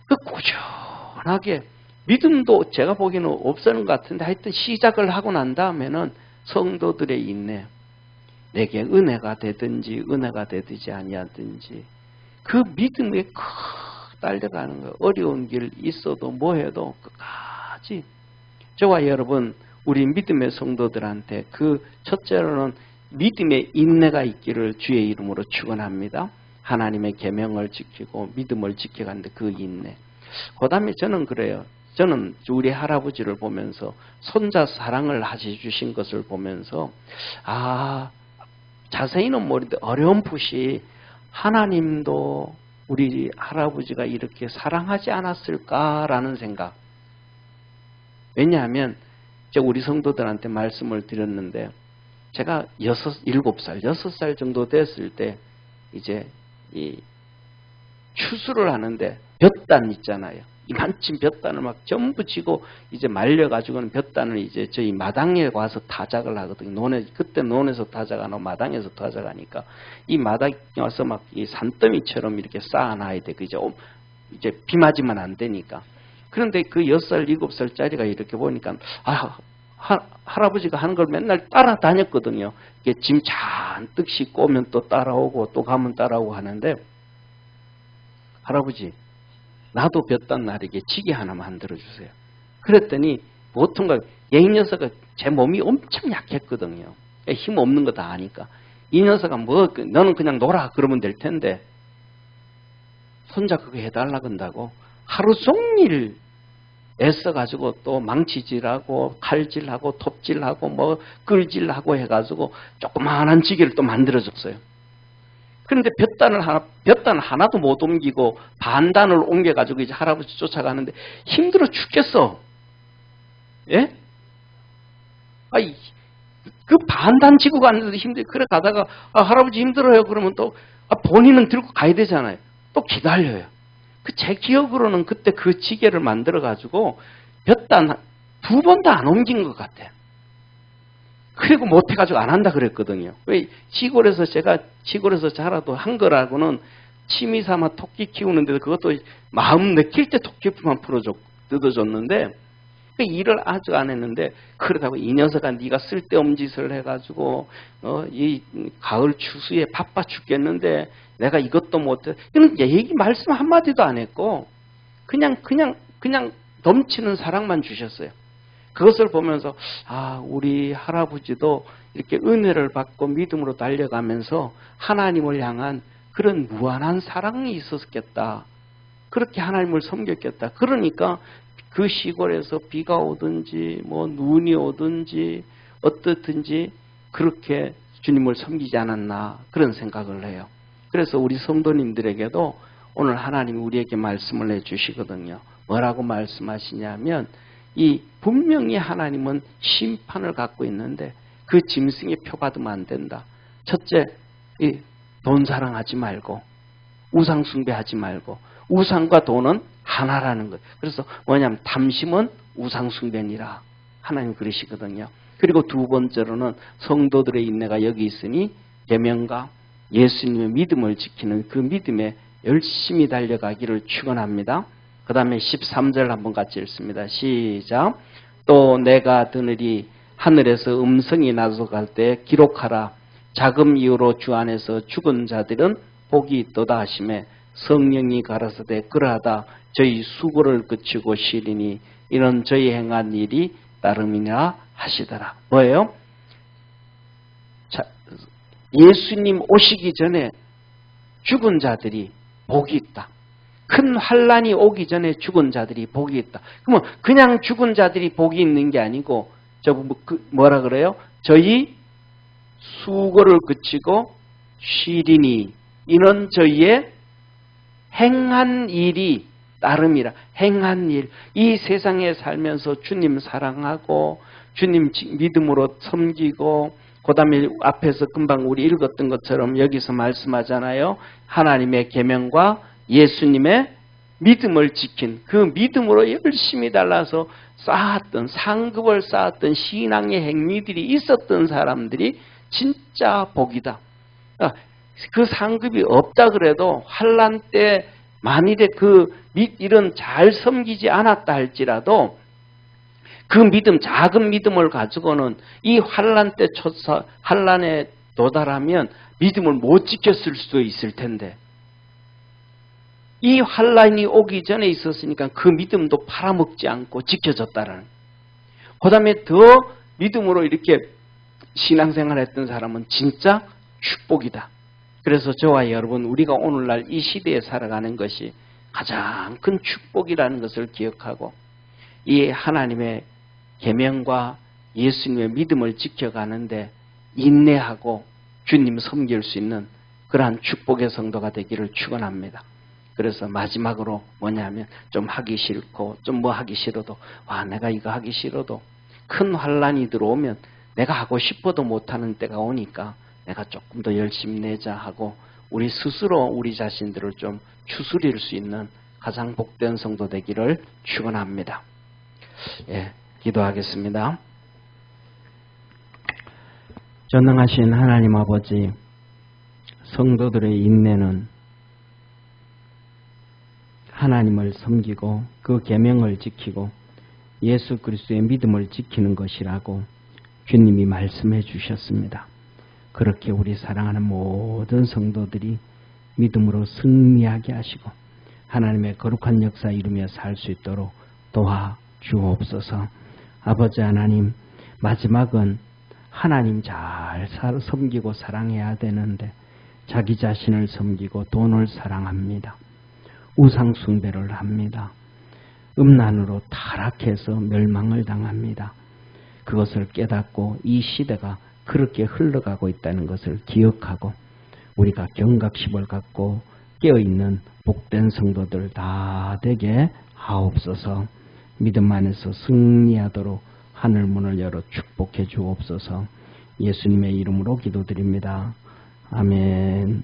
그 꾸준하게 믿음도 제가 보기에는 없었는 것 같은데 하여튼 시작을 하고 난 다음에는 성도들의 인내, 내게 은혜가 되든지 은혜가 되지 아니하든지 그 믿음에 달려가는 거예요. 어려운 길 있어도 뭐해도 끝까지. 저와 여러분 우리 믿음의 성도들한테 그 첫째로는 믿음의 인내가 있기를 주의 이름으로 축원합니다. 하나님의 계명을 지키고 믿음을 지켜가는데 그 인내. 그 다음에 저는 그래요. 저는 우리 할아버지를 보면서 손자 사랑을 해주신 것을 보면서 자세히는 모르는데 어렴풋이 하나님도 우리 할아버지가 이렇게 사랑하지 않았을까라는 생각. 왜냐하면 우리 성도들한테 말씀을 드렸는데 제가 6살 정도 됐을 때 이제 이 추수를 하는데 볕단 있잖아요. 이만큼 볕단을 막 전부 지고 이제 말려가지고는 볕단을 이제 저희 마당에 와서 타작을 하거든요. 그때 논에서 타작 안 하고 마당에서 타작하니까 이 마당에 와서 막 이 산더미처럼 이렇게 쌓아놔야 돼. 이제 비 맞으면 안 되니까. 그런데 그 6살, 7살짜리가 이렇게 보니까 할아버지가 하는 걸 맨날 따라다녔거든요. 이게 짐 잔뜩 싣고 오면 또 따라오고 또 가면 따라오고 하는데 할아버지 나도 볕단 나르게 지게 하나 만들어주세요. 그랬더니 보통가 이 녀석은 제 몸이 엄청 약했거든요. 힘 없는 거 다 아니까. 이 녀석은 너는 그냥 놀아 그러면 될 텐데 손자 그거 해달라 건다고 하루 종일 애써가지고 또 망치질하고 칼질하고 톱질하고 끌질하고 해가지고 조그마한 지게를 또 만들어줬어요. 그런데 볕단 하나도 못 옮기고 반단을 옮겨가지고 이제 할아버지 쫓아가는데 힘들어 죽겠어. 예? 그 반단 지고 가는데도 힘들어. 그래 가다가 할아버지 힘들어요. 그러면 또 본인은 들고 가야 되잖아요. 또 기다려요. 제 기억으로는 그때 그 지게를 만들어가지고 볕단 2번도 안 옮긴 것 같아요. 그리고 못해가지고 안 한다 그랬거든요. 왜 시골에서 자라도 한 거라고는 취미 삼아 토끼 키우는데도 그것도 마음 내킬 때 토끼풀만 뜯어줬는데 그 일을 아주 안 했는데 그러다고 이 녀석아 네가 쓸데없는 짓을 해가지고 이 가을 추수에 바빠 죽겠는데 내가 이것도 못해. 이런 말씀 한마디도 안 했고 그냥 넘치는 사랑만 주셨어요. 그것을 보면서 우리 할아버지도 이렇게 은혜를 받고 믿음으로 달려가면서 하나님을 향한 그런 무한한 사랑이 있었겠다. 그렇게 하나님을 섬겼겠다. 그러니까 그 시골에서 비가 오든지 눈이 오든지 어떻든지 그렇게 주님을 섬기지 않았나 그런 생각을 해요. 그래서 우리 성도님들에게도 오늘 하나님이 우리에게 말씀을 해주시거든요. 뭐라고 말씀하시냐면 분명히 하나님은 심판을 갖고 있는데 그 짐승에 표받으면 안 된다. 첫째, 돈 사랑하지 말고 우상 숭배하지 말고 우상과 돈은 하나라는 것. 그래서 뭐냐면 탐심은 우상 숭배니라. 하나님 그러시거든요. 그리고 두 번째로는 성도들의 인내가 여기 있으니 계명과 예수님의 믿음을 지키는 그 믿음에 열심히 달려가기를 축원합니다. 그 다음에 13절 한번 같이 읽습니다. 시작. 또 내가 드느리 하늘에서 음성이 나서갈 때 기록하라. 자금 이후로 주 안에서 죽은 자들은 복이 있도다 하시매 성령이 가라사대 그러하다 저희 수고를 그치고 쉬리니 이는 저희 행한 일이 따름이라 하시더라. 뭐예요? 예수님 오시기 전에 죽은 자들이 복이 있다. 큰 환란이 오기 전에 죽은 자들이 복이 있다. 그러면 그냥 죽은 자들이 복이 있는 게 아니고 뭐라 그래요? 저희 수고를 그치고 쉬리니 이는 저희의 행한 일이 따름이라. 행한 일. 이 세상에 살면서 주님 사랑하고 주님 믿음으로 섬기고 그 다음에 앞에서 금방 우리 읽었던 것처럼 여기서 말씀하잖아요. 하나님의 계명과 예수님의 믿음을 지킨 그 믿음으로 열심히 달라서 쌓았던 상급을 쌓았던 신앙의 행위들이 있었던 사람들이 진짜 복이다. 그 상급이 없다 그래도 환난 때 만일에 이런 잘 섬기지 않았다 할지라도 그 믿음, 작은 믿음을 가지고는 이 환난 때 환난에 도달하면 믿음을 못 지켰을 수도 있을 텐데 이 환난이 오기 전에 있었으니까 그 믿음도 팔아먹지 않고 지켜졌다라는. 그 다음에 더 믿음으로 이렇게 신앙생활 했던 사람은 진짜 축복이다. 그래서 저와 여러분 우리가 오늘날 이 시대에 살아가는 것이 가장 큰 축복이라는 것을 기억하고 이 하나님의 계명과 예수님의 믿음을 지켜가는데 인내하고 주님 섬길 수 있는 그러한 축복의 성도가 되기를 축원합니다. 그래서 마지막으로 뭐냐면 좀 하기 싫고 좀 뭐 하기 싫어도 내가 이거 하기 싫어도 큰 환란이 들어오면 내가 하고 싶어도 못하는 때가 오니까 내가 조금 더 열심히 내자 하고 우리 스스로 우리 자신들을 좀 추스릴 수 있는 가장 복된 성도 되기를 축원합니다. 예, 기도하겠습니다. 전능하신 하나님 아버지, 성도들의 인내는 하나님을 섬기고 그 계명을 지키고 예수 그리스도의 믿음을 지키는 것이라고 주님이 말씀해 주셨습니다. 그렇게 우리 사랑하는 모든 성도들이 믿음으로 승리하게 하시고 하나님의 거룩한 역사 이루며 살 수 있도록 도와주옵소서. 아버지 하나님, 마지막은 하나님 잘 섬기고 사랑해야 되는데 자기 자신을 섬기고 돈을 사랑합니다. 우상 숭배를 합니다. 음란으로 타락해서 멸망을 당합니다. 그것을 깨닫고 이 시대가 그렇게 흘러가고 있다는 것을 기억하고 우리가 경각심을 갖고 깨어있는 복된 성도들 다 되게 하옵소서. 믿음 안에서 승리하도록 하늘문을 열어 축복해 주옵소서. 예수님의 이름으로 기도드립니다. 아멘.